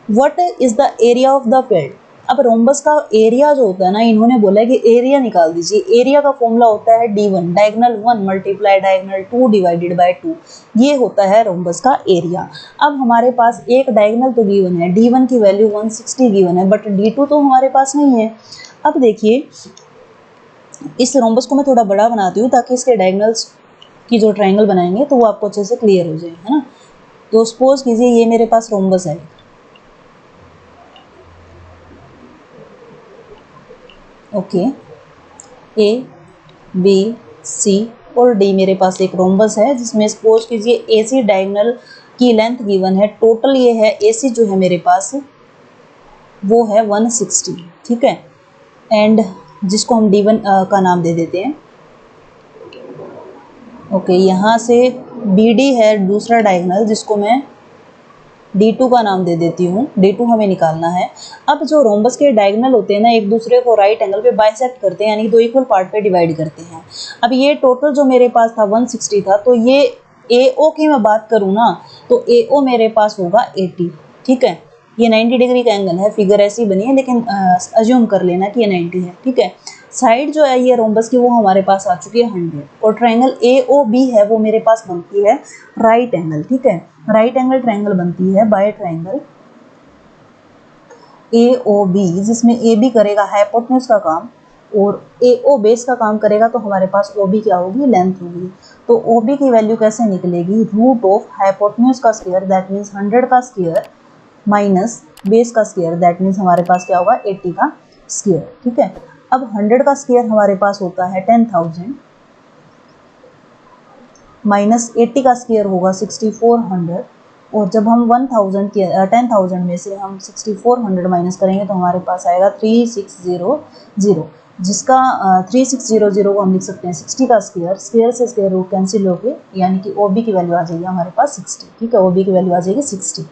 What is the area of the field. अब रोम्बस का एरिया जो होता है ना, इन्होंने बोला है कि एरिया निकाल दीजिए। एरिया का फॉर्मूला होता है d1 diagonal 1 multiply diagonal 2 divided bye 2, ये होता है रोम्बस का एरिया। अब हमारे पास एक डायगोनल तो गिवन है, d1 की वैल्यू 160 गिवन है, बट d2 तो हमारे पास नहीं है। अब देखिए इस रोम्बस को मैं थोड़ा बड़ा बनाती हूँ ताकि इसके डायगोनल्स की जो ट्राइंगल बनाएंगे तो वो आपको अच्छे से क्लियर हो जाए, है ना। तो सपोज कीजिए ये मेरे पास रोम्बस है, ओके, ए बी सी और डी मेरे पास एक रोम्बस है जिसमें सपोज कीजिए ए सी डायगोनल की लेंथ गिवन है। टोटल ये है ए सी जो है मेरे पास वो है 160, ठीक है, एंड जिसको हम D1 का नाम दे देते हैं। ओके, यहाँ से BD है दूसरा डायगोनल जिसको मैं D2 का नाम दे देती हूँ। D2 हमें निकालना है। अब जो रोम्बस के डायगोनल होते हैं ना एक दूसरे को राइट एंगल पे बाइसेक्ट करते हैं, यानी कि दो इक्वल पार्ट पे डिवाइड करते हैं। अब ये टोटल जो मेरे पास था 160 था, तो ये AO की मैं बात करूँ ना तो AO मेरे पास होगा 80, ठीक है। ये 90 डिग्री का एंगल है, फिगर ऐसी बनी है लेकिन अज्यूम कर लेना कि ये 90 है, ठीक है। साइड जो है ये रोम्बस की वो हमारे पास आ चुकी है 100, और ट्रायंगल AOB है वो मेरे पास बनती है राइट एंगल, ठीक है, राइट एंगल ट्रायंगल बनती है बाय ट्रायंगल AOB, जिसमें AB करेगा हाइपोटेन्यूज का काम और AO बेस का काम करेगा, तो हमारे पास OB क्या होगी, लेंथ होगी। तो OB की वैल्यू कैसे निकलेगी, रूट ऑफ हाइपोटेन्यूज का स्क्वायर दैट मीन्स 100 का स्क्वायर माइनस बेस का स्क्वायर दैट मीन्स हमारे पास क्या होगा 80 का स्क्वायर, ठीक है। अब 100 का स्क्वायर हमारे पास होता है 10,000 माइनस 80 का स्क्वायर होगा 6400, और जब हम 1000 के 10,000 में से हम 6400 माइनस करेंगे तो हमारे पास आएगा 3600, जिसका 3600 को हम लिख सकते हैं 60 का स्क्वायर, स्क्वायर से स्क्वायर रूट कैंसिल होके यानी कि OB की वैल्यू आ जाएगी हमारे पास 60, ठीक है, OB की वैल्यू आ जाएगी 60।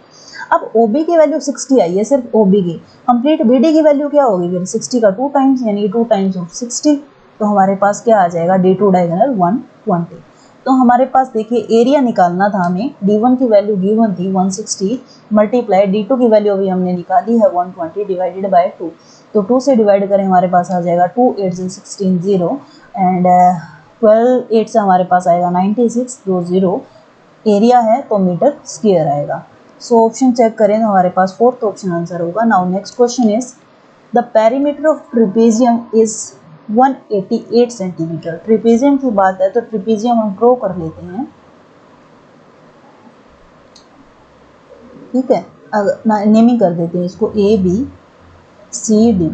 अब OB की वैल्यू 60 आई है सिर्फ OB की, कंप्लीट BD की वैल्यू क्या होगी फिर 60 का 2 टाइम्स यानी कि 2 टाइम्स ऑफ 60, तो हमारे पास क्या आ जाएगा D2 डायगोनल 120। तो हमारे पास देखिए एरिया निकालना था हमें, D1 की वैल्यू गिवन थी 160 मल्टीप्लाई D2 की वैल्यू अभी हमने निकाली है 120 डिवाइडेड बाय 2, तो 2 से डिवाइड करें हमारे पास आ जाएगा 2 8 16 0 एंड 12 8 से हमारे पास आएगा 96, 2 0 एरिया है तो मीटर स्क्वायर आएगा। सो ऑप्शन चेक करें तो हमारे पास फोर्थ ऑप्शन आंसर होगा। Now next question is the perimeter of trapezium is 188 centimetre. Trapezium की बात है तो ट्रिपेजियम हम ड्रॉ कर लेते हैं, ठीक है, नेमिंग कर देते हैं इसको ABCD।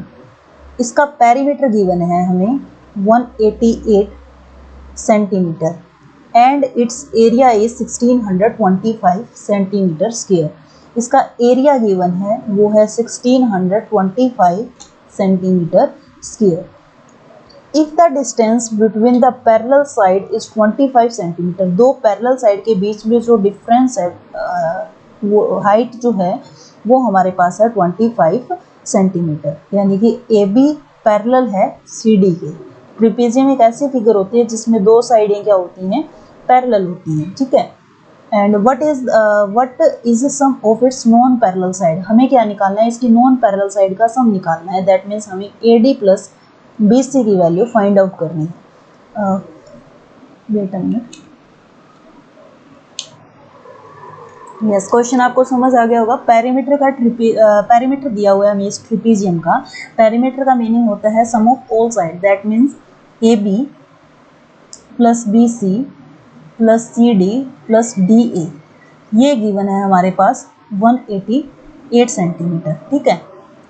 इसका पेरीमीटर गिवन है हमें 188 centimetre and it's area is 1625 centimetre square. इसका एरिया गिवन है वो है 1625 centimetre square. If the distance between the parallel side is 25 centimetre, दो पैरेलल साइड के बीच में जो डिफरेंस है वो हाइट जो है वो हमारे पास है 25 सेंटीमीटर, यानी कि AB पैरेलल है CD के। ट्रिपेजियम एक ऐसी फिगर होती है जिसमें दो साइडें क्या होती हैं, पैरेलल होती हैं, ठीक है। And what is sum of its non parallel side, हमें क्या निकालना है, इसकी नॉन पैरेलल साइड का सम निकालना है, दैट मीन्स हमें AD प्लस BC की वैल्यू फाइंड आउट करनी है। Wait a minute, yes question आपको समझ आ गया होगा। पेरीमीटर का पेरीमीटर दिया हुआ है हमें इस ट्रिपेजियम का। पेरीमीटर का मीनिंग होता है sum of all side, that means AB plus BC plus CD plus DA, ये गिवन है हमारे पास 188 सेंटीमीटर, ठीक है,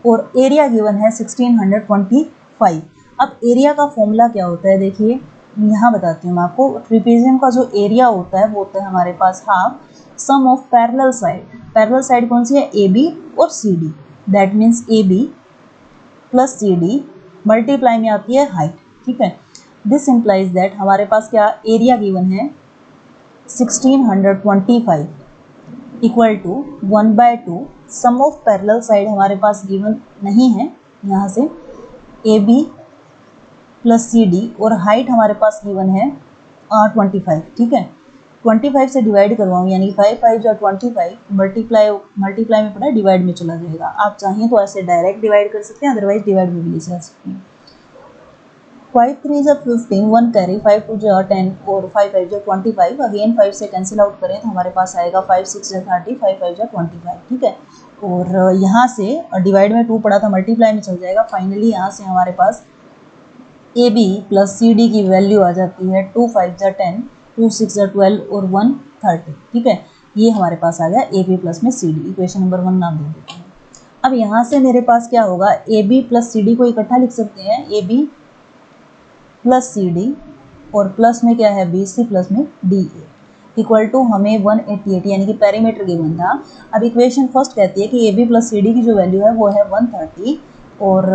और एरिया गिवन है 1625। अब एरिया का फॉर्मूला क्या होता है, देखिए यहाँ बताती हूँ मैं आपको। ट्रिपेजियम का जो एरिया होता है वो होता है हमारे पास half sum of parallel side. Parallel side कौन सी है, AB और CD, that means AB plus CD multiply में आती है हाइट, ठीक है। दिस इम्प्लाइज दैट हमारे पास क्या एरिया गिवन है 1625 equal to 1/2 sum of parallel side हमारे पास गिवन नहीं है, यहाँ से AB प्लस CD और हाइट हमारे पास गिवन है 25, ठीक है। 25 से डिवाइड करवाऊँ यानी कि 5 5 जो 25 मल्टीप्लाई में पड़ा डिवाइड में चला जाएगा। आप चाहें तो ऐसे डायरेक्ट डिवाइड कर सकते हैं, अदरवाइज डिवाइड में भी ले जा सकते हैं। 5 3 जो 15, 1 कैरी, 5 2 जो 10 और 5 5 जो 25। अगेन 5 से कैंसिल आउट करें तो हमारे पास आएगा 5 6 जो 30, 5 5 जो 25, ठीक है। और यहाँ से डिवाइड में 2 पड़ा था मल्टीप्लाई में चल जाएगा। फाइनली यहाँ से हमारे पास AB प्लस CD की वैल्यू आ जाती है 2 5 जो 10, 2 6 जो 12 और 1 30, ठीक है। ये हमारे पास आ गया AB प्लस में CD, इक्वेशन नंबर 1 नाम दे देते हैं। अब यहाँ से मेरे पास क्या होगा, AB प्लस CD को इकट्ठा लिख सकते हैं, AB प्लस CD और प्लस में क्या है BC प्लस में DA इक्वल टू हमें 188 यानी कि पेरीमीटर गिवन था। अब इक्वेशन फर्स्ट कहती है कि AB प्लस CD की जो वैल्यू है वो है 130 और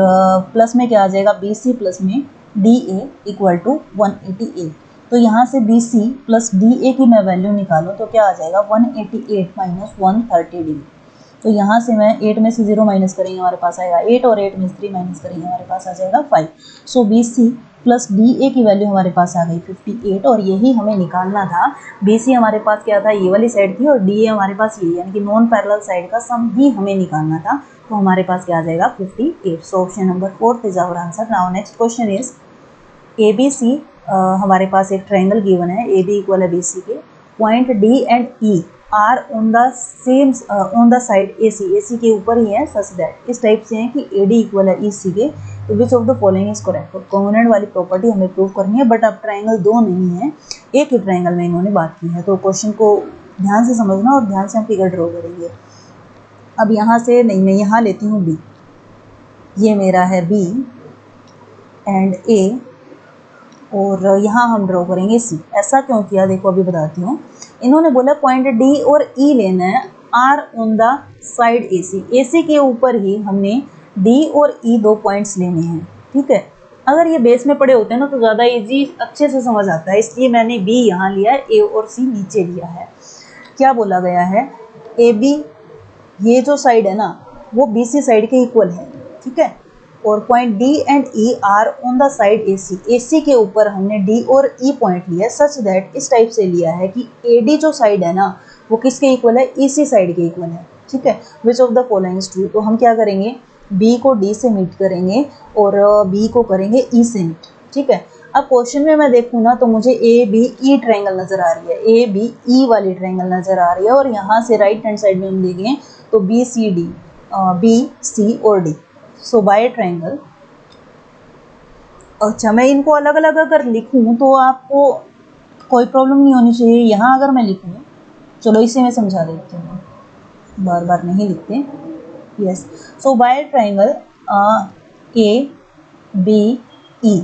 प्लस में क्या आ जाएगा BC प्लस में DA इक्वल टू 188। तो यहाँ से BC प्लस DA की मैं वैल्यू निकालूँ तो क्या आ जाएगा 188 माइनस 130 तो यहाँ से मैं 8 में से 0 माइनस करेंगे हमारे पास आएगा 8 और 8 में से 3 माइनस करेंगे हमारे पास आ जाएगा 5। सो BC प्लस DA की वैल्यू हमारे पास आ गई 58 और यही हमें निकालना था। BC हमारे पास क्या था, ये वाली साइड थी और DA हमारे पास ये, यानी कि नॉन पैरेलल साइड का सम ही हमें निकालना था तो हमारे पास क्या आ जाएगा 58। So option number 4 is our answer. Now next question is A B C. हमारे पास एक ट्राइंगल गिवन है, ए बी इक्वल है बी सी के, point D and E are on the same on the side A C के ऊपर ही है such that, इस टाइप से है कि ए डी इक्वल है ई सी के, तो which of the following is correct. Congruent वाली प्रॉपर्टी हमें प्रूव करनी है, बट अब ट्राइंगल दो नहीं है, एक ही ट्राइंगल में इन्होंने बात की है। तो क्वेश्चन को ध्यान से समझना और ध्यान से हम फिगर ड्रॉ करेंगे। अब यहाँ से नहीं, मैं यहाँ लेती हूँ बी, ये मेरा है बी एंड ए, और यहाँ हम ड्रॉ करेंगे सी। ऐसा क्यों किया देखो अभी बताती हूँ। इन्होंने बोला पॉइंट डी और ई लेना है, are on the side A C के ऊपर ही हमने डी और ई दो पॉइंट्स लेने हैं, ठीक है। अगर ये बेस में पड़े होते हैं ना तो ज़्यादा इजी अच्छे से समझ आता है, इसलिए मैंने बी यहाँ लिया है, ए और सी नीचे लिया है। क्या बोला गया है, ए बी ये जो साइड है ना वो बी सी साइड के इक्वल है, ठीक है। और point D and E are on the side A C के ऊपर हमने डी और ई पॉइंट लिया सच दैट, इस टाइप से लिया है कि ए डी जो साइड है ना वो किसके इक्वल है, ई सी साइड के इक्वल है, ठीक है। Which of the following is true. तो हम क्या करेंगे, बी को डी से मीट करेंगे और बी को करेंगे ई से मीट, ठीक है। अब क्वेश्चन में मैं देखूँ ना तो मुझे ए बी ई ट्रायंगल नज़र आ रही है, ए बी ई वाली ट्रायंगल नज़र आ रही है, और यहाँ से राइट हैंड साइड में हम देखें तो B C D, B C और डी, सो बाय ट्रायंगल। अच्छा, मैं इनको अलग अलग अगर लिखूं तो आपको कोई प्रॉब्लम नहीं होनी चाहिए। यहाँ अगर मैं लिखूं, चलो इसे मैं समझा देती हूँ, बार बार नहीं लिखते। Yes, so by triangle A B E,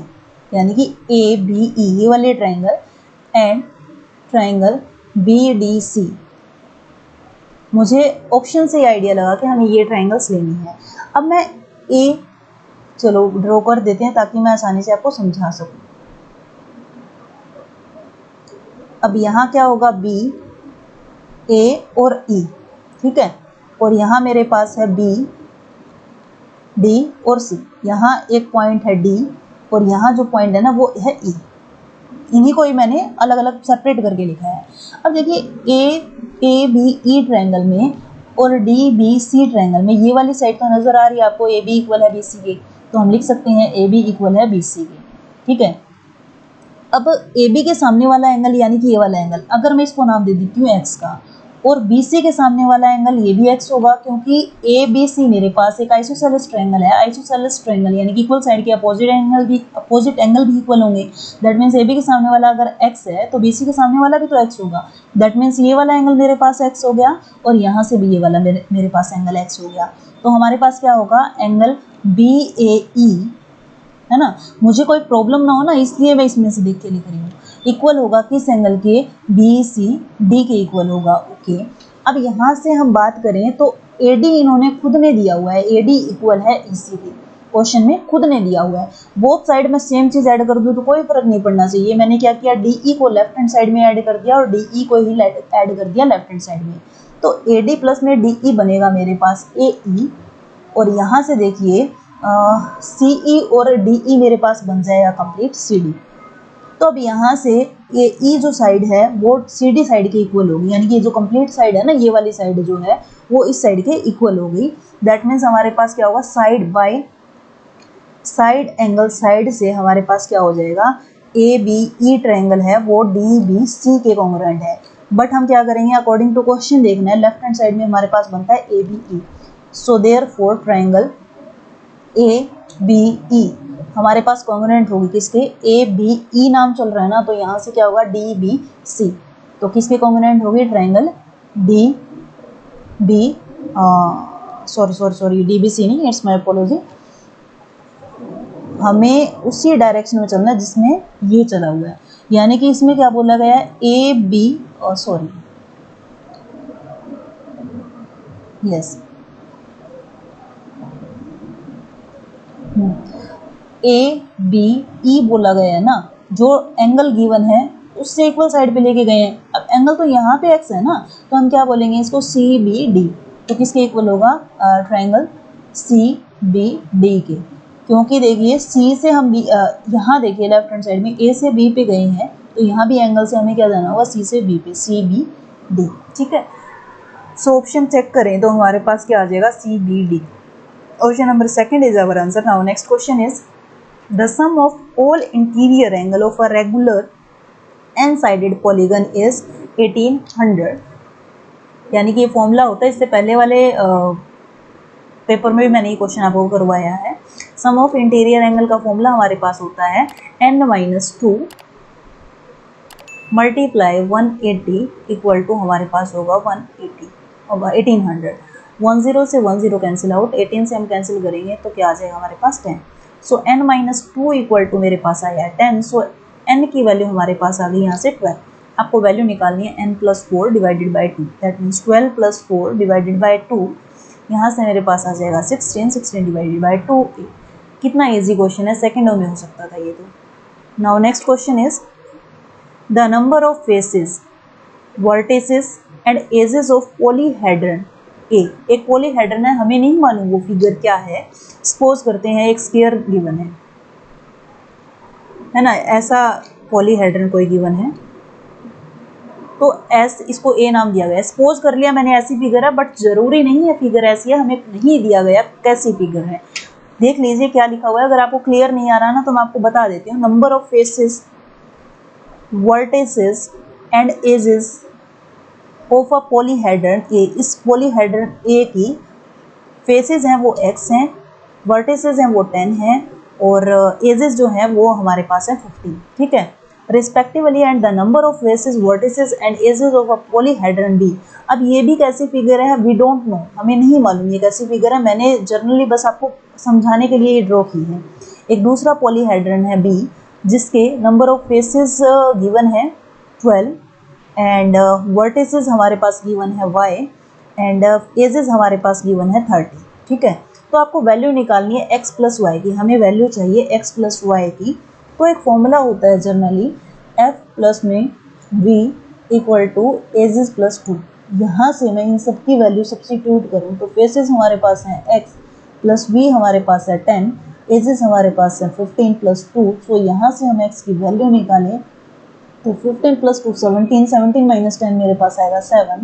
यानी कि ए बी ई ये वाले triangle, and triangle B D C, मुझे ऑप्शन से आइडिया लगा कि हमें ये ट्रायंगल्स लेनी है। अब मैं ए चलो ड्रॉ कर देते हैं ताकि मैं आसानी से आपको समझा सकूं। अब यहाँ क्या होगा, बी ए और ई, ठीक है, और यहाँ मेरे पास है बी डी और सी। यहाँ एक पॉइंट है डी और यहाँ जो पॉइंट है ना वो है ई, इन्हीं को ही मैंने अलग अलग सेपरेट करके लिखा है। अब देखिए ए बी ई ट्रायंगल में और डी बी सी ट्रायंगल में ये वाली साइड तो नज़र आ रही है आपको, ए बी इक्वल है बी सी के, तो हम लिख सकते हैं ए बी इक्वल है बी सी के, ठीक है। अब ए बी के सामने वाला एंगल यानी कि ये वाला एंगल, अगर मैं इसको नाम दे देती हूँ एक्स का, और बी सी के सामने वाला एंगल ये भी एक्स होगा, क्योंकि ए बी सी मेरे पास एक आइसोसेलेस ट्रायंगल है। आइसोसेलेस ट्रायंगल यानी कि इक्वल साइड के अपोजिट एंगल भी इक्वल होंगे। दैट मीन्स ए बी के सामने वाला अगर एक्स है तो बी सी के सामने वाला भी तो एक्स होगा। दैट मीन्स ये वाला एंगल मेरे पास एक्स हो गया और यहाँ से भी ये वाला मेरे पास एंगल एक्स हो गया। तो हमारे पास क्या होगा, एंगल बी ए ई, है ना। मुझे कोई प्रॉब्लम ना हो ना, इसलिए मैं इसमें से देख के लिख रही हूँ। इक्वल होगा किस एंगल के, बी सी डी के इक्वल होगा, ओके। अब यहाँ से हम बात करें तो ए डी इन्होंने खुद ने दिया हुआ है, ए डी इक्वल है ई सी के, क्वेश्चन में खुद ने दिया हुआ है। बोथ साइड में सेम चीज़ ऐड कर दूँ तो कोई फर्क नहीं पड़ना चाहिए। मैंने क्या किया, डी ई को लेफ्ट हैंड साइड में ऐड कर दिया और डी ई को ही ऐड कर दिया लेफ्ट हैंड साइड में, तो ए डी प्लस में डी ई बनेगा मेरे पास ए ई, और यहाँ से देखिए सी ई और डी ई मेरे पास बन जाएगा कंप्लीट सी डी। तो अब यहाँ से ये ई जो साइड है वो सी डी साइड के इक्वल होगी, यानी कि जो कंप्लीट साइड है ना ये वाली साइड जो है वो इस साइड के इक्वल हो गई। दैट मीन्स हमारे पास क्या होगा, side by side angle side से हमारे पास क्या हो जाएगा, ए बी ई ट्रायंगल है वो डी बी सी के कॉन्ग्रुएंट है। बट हम क्या करेंगे, अकॉर्डिंग टू क्वेश्चन देखना है, लेफ्ट हैंड साइड में हमारे पास बनता है A B E, so therefore triangle A B E हमारे पास कॉन्ग्रुएंट होगी किसके, ए बी ई नाम चल रहा है ना, तो यहाँ से क्या होगा डी बी सी, तो किसके कॉन्ग्रुएंट होगी, triangle D B sorry D B C नहीं, इट्स माय अपोलॉजी। हमें उसी डायरेक्शन में चलना है जिसमें ये चला हुआ है, यानी कि इसमें क्या बोला गया है, A B yes A B E बोला गया है ना, जो एंगल गिवन है उससे इक्वल साइड पे लेके गए हैं। अब एंगल तो यहाँ पे एक्स है ना, तो हम क्या बोलेंगे इसको, सी बी डी, तो किसके इक्वल होगा, ट्रायंगल सी बी डी के, क्योंकि देखिए सी से हम बी, यहाँ देखिए लेफ्ट हैंड साइड में ए से बी पे गए हैं, तो यहाँ भी एंगल से हमें क्या जाना होगा, सी से बी पे, सी बी डी, ठीक है। सो ऑप्शन चेक करें तो हमारे पास क्या आ जाएगा, C B D. Option number second is our answer. Now next question is the sum of all interior angle of a regular n-sided polygon is 1800. यानी कि ये फॉर्मूला होता है, इससे पहले वाले पेपर में भी मैंने ये क्वेश्चन आपको करवाया है। सम ऑफ इंटीरियर एंगल का फॉर्मूला हमारे पास होता है n-2 मल्टीप्लाई 180 इक्वल टू हमारे पास होगा 180 होगा 1800। 10 से 10 कैंसिल आउट, 18 से हम कैंसिल करेंगे तो क्या आ जाएगा हमारे पास 10। सो n-2 इक्वल टू मेरे पास आया है 10। सो n की वैल्यू हमारे पास आ गई यहाँ से 12। आपको वैल्यू निकालनी है n+4 divided by 2, that means 12+4 divided by 2। यहाँ से मेरे पास आ जाएगा 16 डिवाइडेड बाई 2। कितना इजी क्वेश्चन है, सेकेंडों में हो सकता था ये तो। Now next question is the number of faces vertices and edges of polyhedron A. एक पॉलीहेड्रन है, हमें नहीं मालूम वो फिगर क्या है। सपोज करते हैं एक स्फीयर गिवन है ना, ऐसा पॉलीहेड्रन कोई गिवन है तो एस, इसको ए नाम दिया गया है। सपोज कर लिया मैंने ऐसी फिगर है, बट जरूरी नहीं है फिगर ऐसी है, हमें नहीं दिया गया कैसी फिगर है। देख लीजिए क्या लिखा हुआ है, अगर आपको क्लियर नहीं आ रहा ना तो मैं आपको बता देती हूँ। Number of faces vertices and edges of a polyhedron A. इस पॉलीहेड्रन ए की फेसेस हैं वो x हैं, वर्टिसेस हैं वो 10 हैं, और एजेस जो हैं वो हमारे पास है 15, ठीक है, respectively. And the number of faces vertices and edges of a polyhedron be. अब ये भी कैसी फिगर है वी डोंट नो, हमें नहीं मालूम ये कैसी फिगर है, मैंने जनरली बस आपको समझाने के लिए ये ड्रॉ की है। एक दूसरा पॉलीहेड्रन है बी जिसके नंबर ऑफ फेसेस गिवन है 12 एंड वर्टिसेस हमारे पास गिवन है y एंड एजेस हमारे पास गिवन है 30, ठीक है। तो आपको वैल्यू निकालनी है x प्लस वाई की, हमें वैल्यू चाहिए x प्लस वाई की। तो एक फॉर्मूला होता है जनरली f प्लस में v equal to edges plus 2। यहाँ से मैं इन सब की वैल्यू सब्स्टिट्यूट करूँ तो फेसेस हमारे पास हैं x प्लस v हमारे पास है 10, एजेस हमारे पास है 15 प्लस 2। सो यहाँ से हम x की वैल्यू निकालें तो 15 प्लस 2 17, 17 माइनस 10 मेरे पास आएगा 7।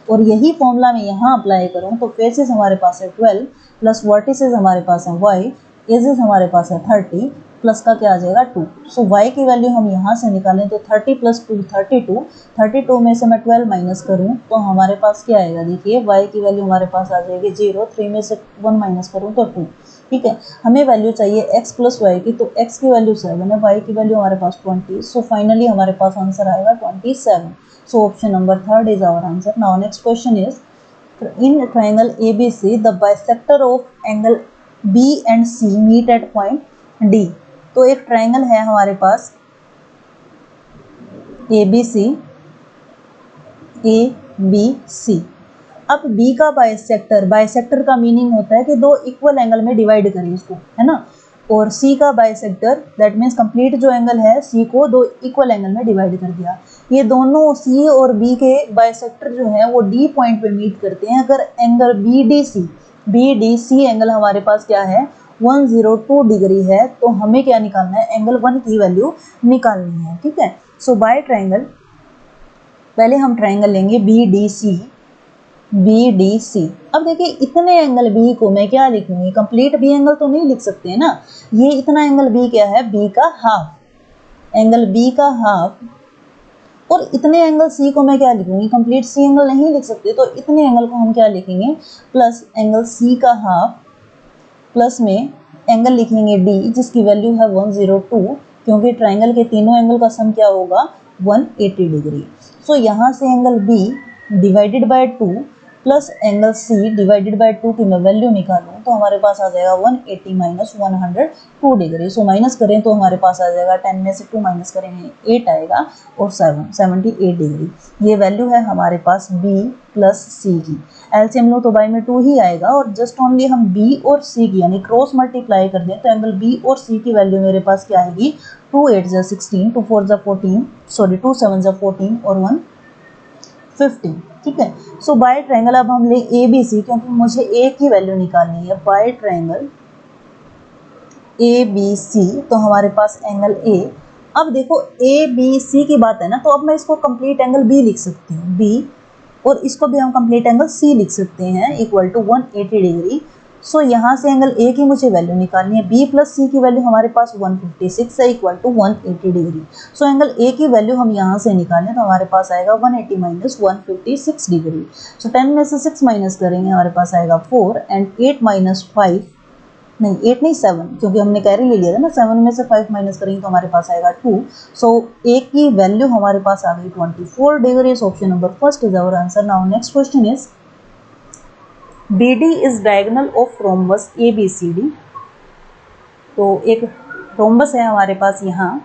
और यही फॉर्मूला मैं यहाँ अप्लाई करूँ तो फेसेस हमारे पास है 12 प्लस वर्टिसेस हमारे पास है y, एजेस हमारे पास है 30 प्लस का क्या आ जाएगा 2। सो y की वैल्यू हम यहाँ से निकालें तो 30 प्लस 2 32, 32 में से मैं 12 माइनस करूँ तो हमारे पास क्या आएगा, देखिए y की वैल्यू हमारे पास आ जाएगी 0, 3 में से 1 माइनस करूँ तो 2, ठीक है। हमें वैल्यू चाहिए x प्लस वाई की, तो x की वैल्यू 7 है, y की वैल्यू हमारे पास 20। सो फाइनली हमारे पास आंसर आएगा 27। So option number 3 is our answer. Now next question is in triangle ABC the bisector of angle B and C meet at point D। तो एक triangle है हमारे पास ABC। अब B का बाइसेक्टर का मीनिंग होता है कि दो इक्वल एंगल में डिवाइड करें इसको, है ना। और C का बाइसेक्टर दैट मीन्स कंप्लीट जो एंगल है C को दो इक्वल एंगल में डिवाइड कर दिया। ये दोनों C और B के बाइसेक्टर जो है वो D पॉइंट पे मीट करते हैं। अगर एंगल BDC एंगल हमारे पास क्या है 102 डिग्री है, तो हमें क्या निकालना है, एंगल 1 की वैल्यू निकालनी है, ठीक है। सो बाय ट्रायंगल पहले हम ट्रायंगल लेंगे BDC। अब देखिए इतने एंगल B को मैं क्या लिखूंगी, कंप्लीट B एंगल तो नहीं लिख सकते हैं ना। ये इतना एंगल B क्या है, B का हाफ, एंगल B का हाफ। और इतने एंगल C को मैं क्या लिखूंगी, कंप्लीट C एंगल नहीं लिख सकते, तो इतने एंगल को हम क्या लिखेंगे, प्लस एंगल C का हाफ, प्लस में एंगल लिखेंगे D जिसकी वैल्यू है 102, क्योंकि ट्रायंगल के तीनों एंगल का सम क्या होगा 180 डिग्री। सो यहाँ से angle B divided by 2 plus angle C divided bye 2 की मैं वैल्यू निकालूं तो हमारे पास आ जाएगा 180 माइनस 102 डिग्री। सो माइनस करें तो हमारे पास आ जाएगा 10 में से 2 माइनस करेंगे 8 आएगा और 78 डिग्री। ये वैल्यू है हमारे पास B प्लस C की। एलसीएम लो तो बाई में 2 ही आएगा, और जस्ट ओनली हम B और C की यानी क्रॉस मल्टीप्लाई कर दें तो एंगल B और C की वैल्यू मेरे पास क्या आएगी, 2 8 जा 16, 2 4 जा 14, सॉरी 2 7 जा 14 और 1 15, ठीक है। सो बाय ट्रायंगल अब हम ले ABC, क्योंकि मुझे A की वैल्यू निकालनी है। बाय ट्रायंगल ABC तो हमारे पास एंगल A। अब देखो ABC की बात है ना, तो अब मैं इसको कंप्लीट एंगल B लिख सकती हूँ, B, और इसको भी हम कंप्लीट एंगल C लिख सकते हैं इक्वल टू 180 डिग्री। सो यहाँ से एंगल ए की मुझे वैल्यू निकालनी है, बी प्लस सी की वैल्यू हमारे पास 156 है equal to 180 degree. So angle A की वैल्यू हम यहाँ से निकालें तो हमारे पास आएगा 180 माइनस 156 डिग्री। सो 10 में से 6 माइनस करेंगे हमारे पास आएगा 4 एंड 8 माइनस 5 नहीं 8 नहीं 7 क्योंकि हमने कैरी ले लिया था ना, 7 में से 5 माइनस करेंगे तो हमारे पास आएगा 2। सो ए की वैल्यू हमारे पास आ गई 24 degree. Option number first is our answer. Now next question is BD is diagonal of rhombus ABCD। तो एक रोम्बस है हमारे पास यहाँ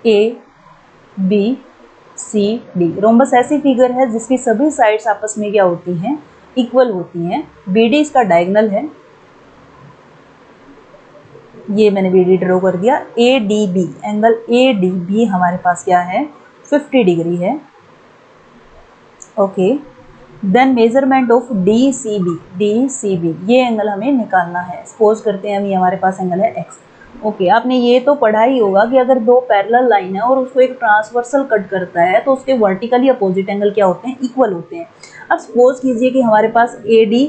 ABCD। रोम्बस ऐसी फिगर है जिसकी सभी साइड्स आपस में क्या होती हैं, इक्वल होती हैं। BD इसका डायगोनल है, ये मैंने BD ड्रॉ कर दिया। ADB एंगल ADB हमारे पास क्या है 50 डिग्री है। Okay, then measurement of DCB ये एंगल हमें निकालना है। सपोज करते हैं हम, ये हमारे पास एंगल है X। ओके, आपने ये तो पढ़ा ही होगा कि अगर दो पैरेलल लाइन है और उसको एक ट्रांसवर्सल कट करता है तो उसके वर्टिकली अपोजिट एंगल क्या होते हैं, इक्वल होते हैं। अब सपोज कीजिए कि हमारे पास AD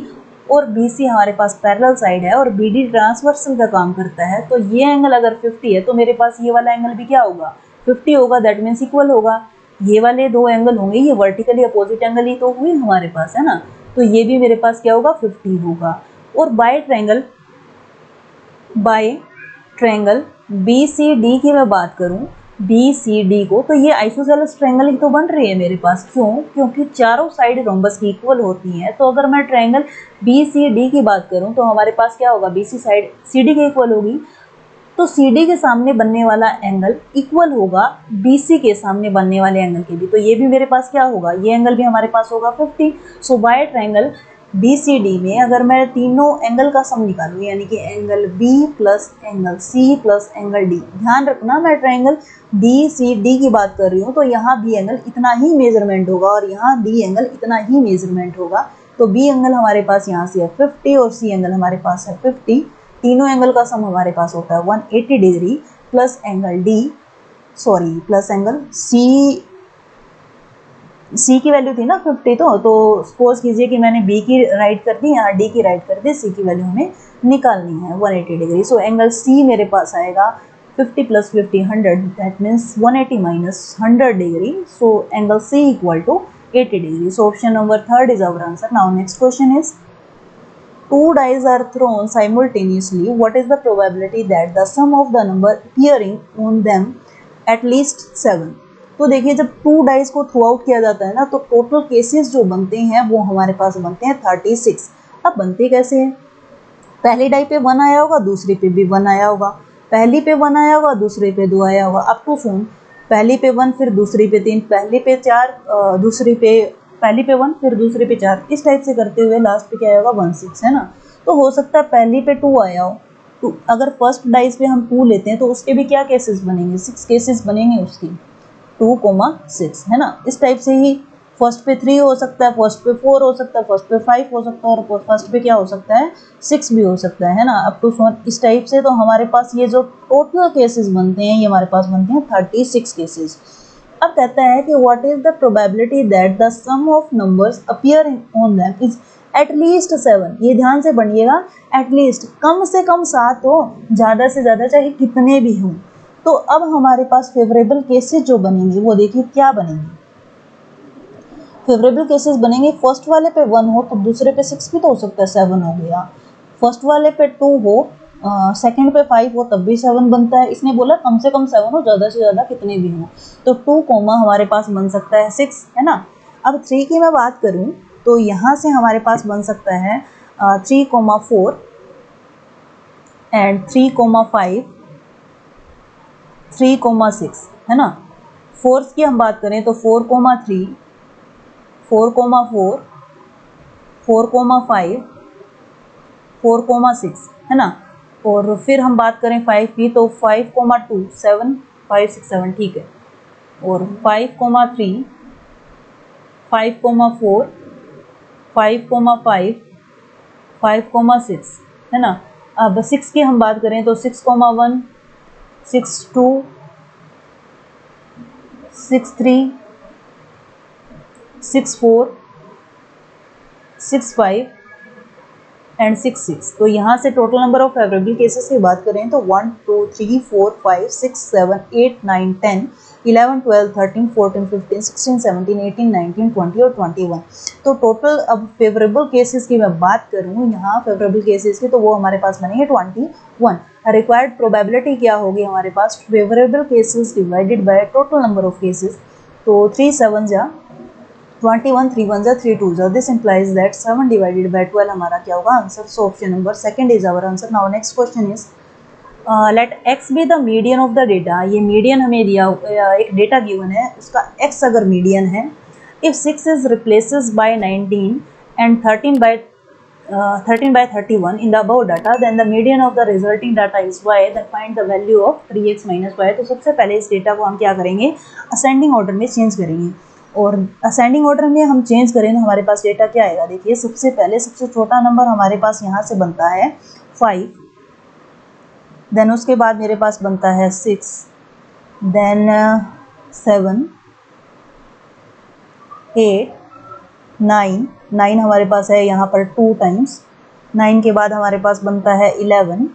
और BC हमारे पास पैरेलल साइड है और BD ट्रांसवर्सल का काम करता है, तो ये एंगल अगर 50 है तो मेरे पास ये वाला एंगल भी क्या होगा 50 होगा, दैट मीन्स इक्वल होगा। ये वाले दो एंगल होंगे, ये वर्टिकली अपोजिट एंगल ही तो हुए हमारे पास, है ना, तो ये भी मेरे पास क्या होगा 50 होगा। और बाय ट्रायंगल BCD की मैं बात करूं, BCD को, तो ये आइसोसेलेस ट्रायंगल ही तो बन रही है मेरे पास। क्यों? क्योंकि चारों साइड रोम्बस की इक्वल होती हैं। तो अगर मैं ट्रायंगल BCD की बात करूं तो हमारे पास क्या होगा, BC साइड CD के इक्वल होगी, तो CD के सामने बनने वाला एंगल इक्वल होगा BC के सामने बनने वाले एंगल के भी। तो ये भी मेरे पास क्या होगा, ये एंगल भी हमारे पास होगा 50। सो बाय ट्रायंगल BCD में अगर मैं तीनों एंगल का सम निकालूं, यानी कि angle B plus angle C plus angle D, ध्यान रखना मैं ट्रायंगल BCD की बात कर रही हूँ, तो यहाँ B एंगल इतना ही मेजरमेंट होगा और यहाँ D एंगल इतना ही मेजरमेंट होगा। तो B एंगल हमारे पास यहाँ से है 50 और C एंगल हमारे पास है 50। तीनों एंगल का सम हमारे पास होता है 180 degree plus angle plus angle C की वैल्यू थी ना 50, तो सपोज कीजिए कि मैंने B की राइट कर दी, यहाँ D की राइट कर दी, C की वैल्यू हमें निकालनी है 180 डिग्री। सो एंगल C मेरे पास आएगा 50 प्लस 50 100, दैट मीन्स 180 minus 100 degree. So angle C equal to 80 degree. So option number third is our answer. Now next question is two dice are thrown simultaneously, what is the probability that the sum of the number appearing on them at least 7? तो देखिए, जब to dice को through out किया जाता है ना, तो total cases जो बनते हैं वो हमारे पास बनते हैं 36। अब बनते कैसे हैं, पहली डाई पे 1 आया होगा, दूसरी पे भी 1 आया होगा, पहली पे 1 आया होगा, दूसरे पे 2 आया होगा, अप टू सोन, पहली पे 1 फिर दूसरी पे 3, पहली पे 4 दूसरी पे, पहली पे 1 फिर दूसरी पे 4, इस टाइप से करते हुए लास्ट पे क्या आएगा 1 6, है ना। तो हो सकता है पहली पे 2 आया हो, तो अगर फर्स्ट डाइस पे हम 2 लेते हैं तो उसके भी क्या केसेस बनेंगे, 6 केसेस बनेंगे उसकी, 2,6, है ना। इस टाइप से ही फर्स्ट पे 3 हो सकता है, फर्स्ट पे 4 हो सकता है, फर्स्ट पे 5 हो सकता है और फर्स्ट पे क्या हो सकता है 6 भी हो सकता है ना, अप टू 1 इस टाइप से। तो हमारे पास ये जो टोटल केसेस बनते हैं ये हमारे पास बनते हैं 36 केसेस। अब कहता है कि what is the probability that the sum of numbers appear on them is at least 7। ये ध्यान से पढ़िएगा, एटलीस्ट कम से कम 7 हो, ज़्यादा से ज़्यादा चाहे कितने भी हों। तो अब हमारे पास फेवरेबल केसेस जो बनेंगे वो देखिए क्या बनेंगे, फेवरेबल केसेस बनेंगे, फर्स्ट वाले पे 1 हो तो दूसरे पे 6 भी तो हो सकता है, 7 हो गया। फर्स्ट वाले पे 2 हो, सेकंड पे 5 हो तब भी 7 बनता है। इसने बोला कम से कम 7 हो, ज़्यादा से ज़्यादा कितने भी हो, तो 2 कोमा हमारे पास बन सकता है 6, है ना। अब 3 की मैं बात करूं तो यहाँ से हमारे पास बन सकता है 3,4 एंड 3,5 3,6, है ना। फोर्थ की हम बात करें तो 4,3 4,4 4,5 4,6, है ना। और फिर हम बात करें 5 की तो 5,2 7 5 6 7, ठीक है। और 5,3 5,4 5,5 5,6, है ना। अब 6 की हम बात करें तो 6,1 6,2 6,3 6,4 6,5 एंड 6 6। तो यहाँ से total number of favourable cases की बात करें तो 1 2 3 4 5 6 7 8 9 10 11 12 13 14 15 16 17 18 19 20 और 21। तो टोटल अब फेवरेबल केसेस की मैं बात करूँ यहाँ फेवरेबल केसेस की, तो वो हमारे पास बनेंगे 21। रिक्वायर्ड प्रोबेबिलिटी क्या होगी हमारे पास, favourable cases divided by total number of cases. तो 3 7 जा 21, 3 1 जा 3 2 जा, this implies that 7 divided by 12 हमारा क्या होगा आंसर। So option number second is our answer. Now next question is let x be the median of the data. ये median हमें दिया, एक डेटा गिवन है, उसका x अगर मीडियन है, if 6 is replaces by 19 and 13 by 31 in the above data, then the median of the resulting data is y, then find the value of 3x minus y। तो सबसे पहले इस data को हम क्या करेंगे, असेंडिंग ऑर्डर में चेंज करेंगे, और असेंडिंग ऑर्डर में हम चेंज करें तो हमारे पास डेटा क्या आएगा। देखिए सबसे पहले सबसे छोटा नंबर हमारे पास यहाँ से बनता है 5, देन उसके बाद मेरे पास बनता है 6, देन 7 8 9 हमारे पास है यहाँ पर 2 टाइम्स, 9 के बाद हमारे पास बनता है 11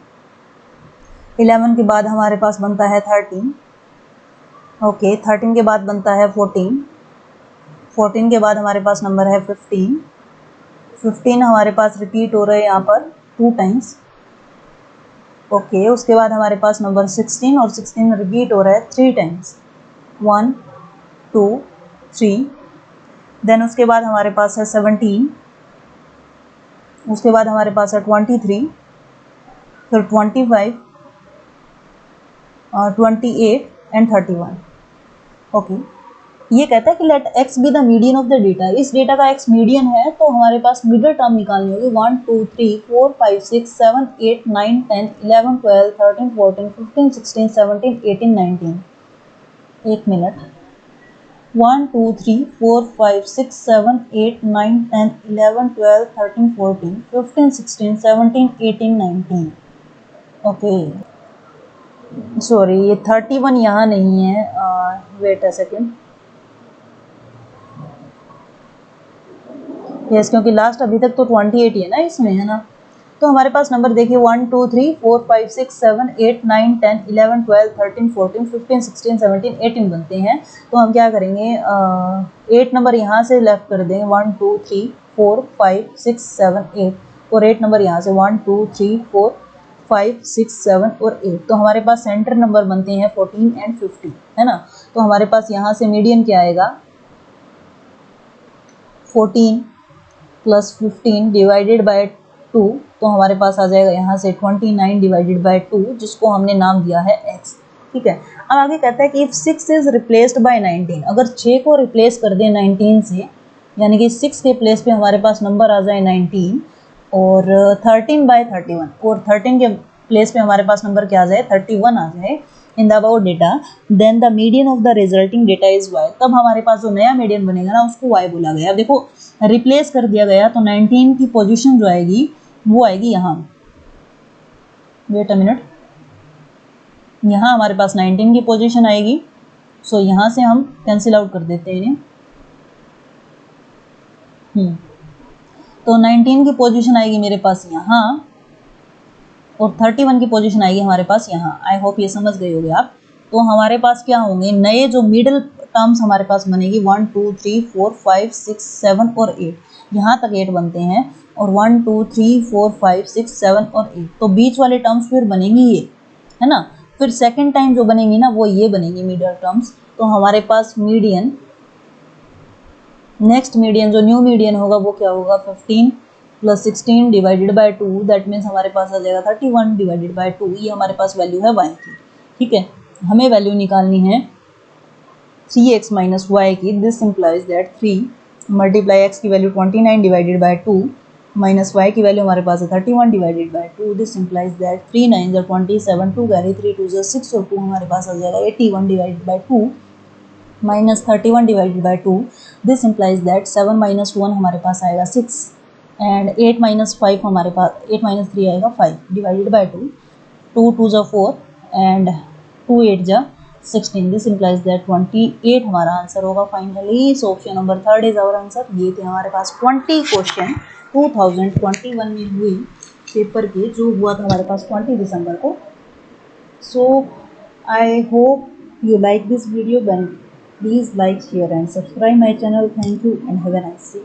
के बाद हमारे पास बनता है 13, ओके 13 के बाद बनता है 14 के बाद हमारे पास नंबर है 15 हमारे पास रिपीट हो रहा है यहाँ पर 2 टाइम्स, ओके उसके बाद हमारे पास नंबर 16 और 16 रिपीट हो रहा है 3 टाइम्स, 1 2 3, देन उसके बाद हमारे पास है 17, उसके बाद हमारे पास है 23, फिर 25 और 28 एंड 31। ओके ये कहता है कि let x be the median of the data. इस डेटा का x मीडियन है तो हमारे पास मिडिल टर्म निकालनी होगी 1 2 3 4 5 6 7 8 9 10 11 12 13 14 15 16 17 18 19। एक मिनट, 1 2 3 4 5 6 7 8 9 10 11 12 13 14 15 16 17 18 19। ओके सॉरी ये 31 यहाँ नहीं है, वेट अ सेकेंड, यस क्योंकि लास्ट अभी तक तो 28 ही है ना इसमें, है ना। तो हमारे पास नंबर देखिए 1 2 3 4 5 6 7 8 9 10 11 12 13 14 15 16 17 18 बनते हैं। तो हम क्या करेंगे, 8 नंबर यहाँ से लेफ्ट कर देंगे, 1 2 3 4 5 6 7 8, और 8 नंबर यहाँ से 1 2 3 4 5 6 7 और 8। तो हमारे पास सेंटर नंबर बनते हैं 14 एंड 50, है ना। तो हमारे पास यहाँ से मीडियन क्या आएगा, 14 प्लस 15 डिवाइडेड बाय 2, तो हमारे पास आ जाएगा यहाँ से 29 डिवाइडेड बाय 2, जिसको हमने नाम दिया है x। ठीक है, अब आगे कहता है कि इफ 6 इज रिप्लेस्ड बाय 19, अगर 6 को रिप्लेस कर दें 19 से, यानी कि 6 के प्लेस पे हमारे पास नंबर आ जाए 19, और 13 बाय 31, और 13 के प्लेस पे हमारे पास नंबर क्या आ जाए 31 आ जाए in the about data, then the median of the resulting data is y। तब हमारे पास जो नया मीडियन बनेगा ना उसको y बोला गया। अब देखो रिप्लेस कर दिया गया तो 19 की पोजीशन जो आएगी वो आएगी यहाँ, वेट अ मिनट, यहाँ हमारे पास 19 की पोजीशन आएगी। सो यहाँ से हम कैंसिल आउट कर देते हैं इन्हें। तो 19 की पोजीशन आएगी मेरे पास यहाँ, और 31 की पोजीशन आएगी हमारे पास यहाँ। आई होप ये समझ गए होंगे आप। तो हमारे पास क्या होंगे नए जो मिडिल टर्म्स हमारे पास बनेगी 1 2 3 4 5 6 7 और 8, यहाँ तक 8 बनते हैं, और 1 2 3 4 5 6 7 और 8। तो बीच वाले टर्म्स फिर बनेंगी ये, है ना। फिर सेकेंड टाइम जो बनेंगी ना वो ये बनेंगी मिडिल टर्म्स। तो हमारे पास मीडियन, नेक्स्ट मीडियन जो न्यू मीडियन होगा वो क्या होगा 15 plus 16 divided by 2, that means हमारे पास आ जाएगा 31 डिवाइडेड बाय 2। ये हमारे पास वैल्यू है y की। ठीक है, हमें वैल्यू निकालनी है 3x माइनस वाई की। This implies that 3 multiply x की value 29 divided by 2 minus y की वैल्यू हमारे पास है 31 divided by 2। This implies that 3 9 27, 2 carry 3 2 6, और 2 हमारे पास आ जाएगा 81 divided by 2 minus 31 divided by 2। This implies that 7 minus 1 हमारे पास आएगा 6, एंड 8 माइनस 5 हमारे पास 8 माइनस 3 आएगा 5 डिवाइडेड बाय 2, 2 2 जा 4 एंड 2 8 जा 16, दिस इम्प्लाइज दैट 28 हमारा आंसर होगा finally. So option number 3 is our answer. ये थे हमारे पास 20 क्वेश्चन 2021 में हुई पेपर के, जो हुआ था हमारे पास 20 दिसंबर को। So I hope you like this video, then please like, share and subscribe my channel. Thank you and have a nice day.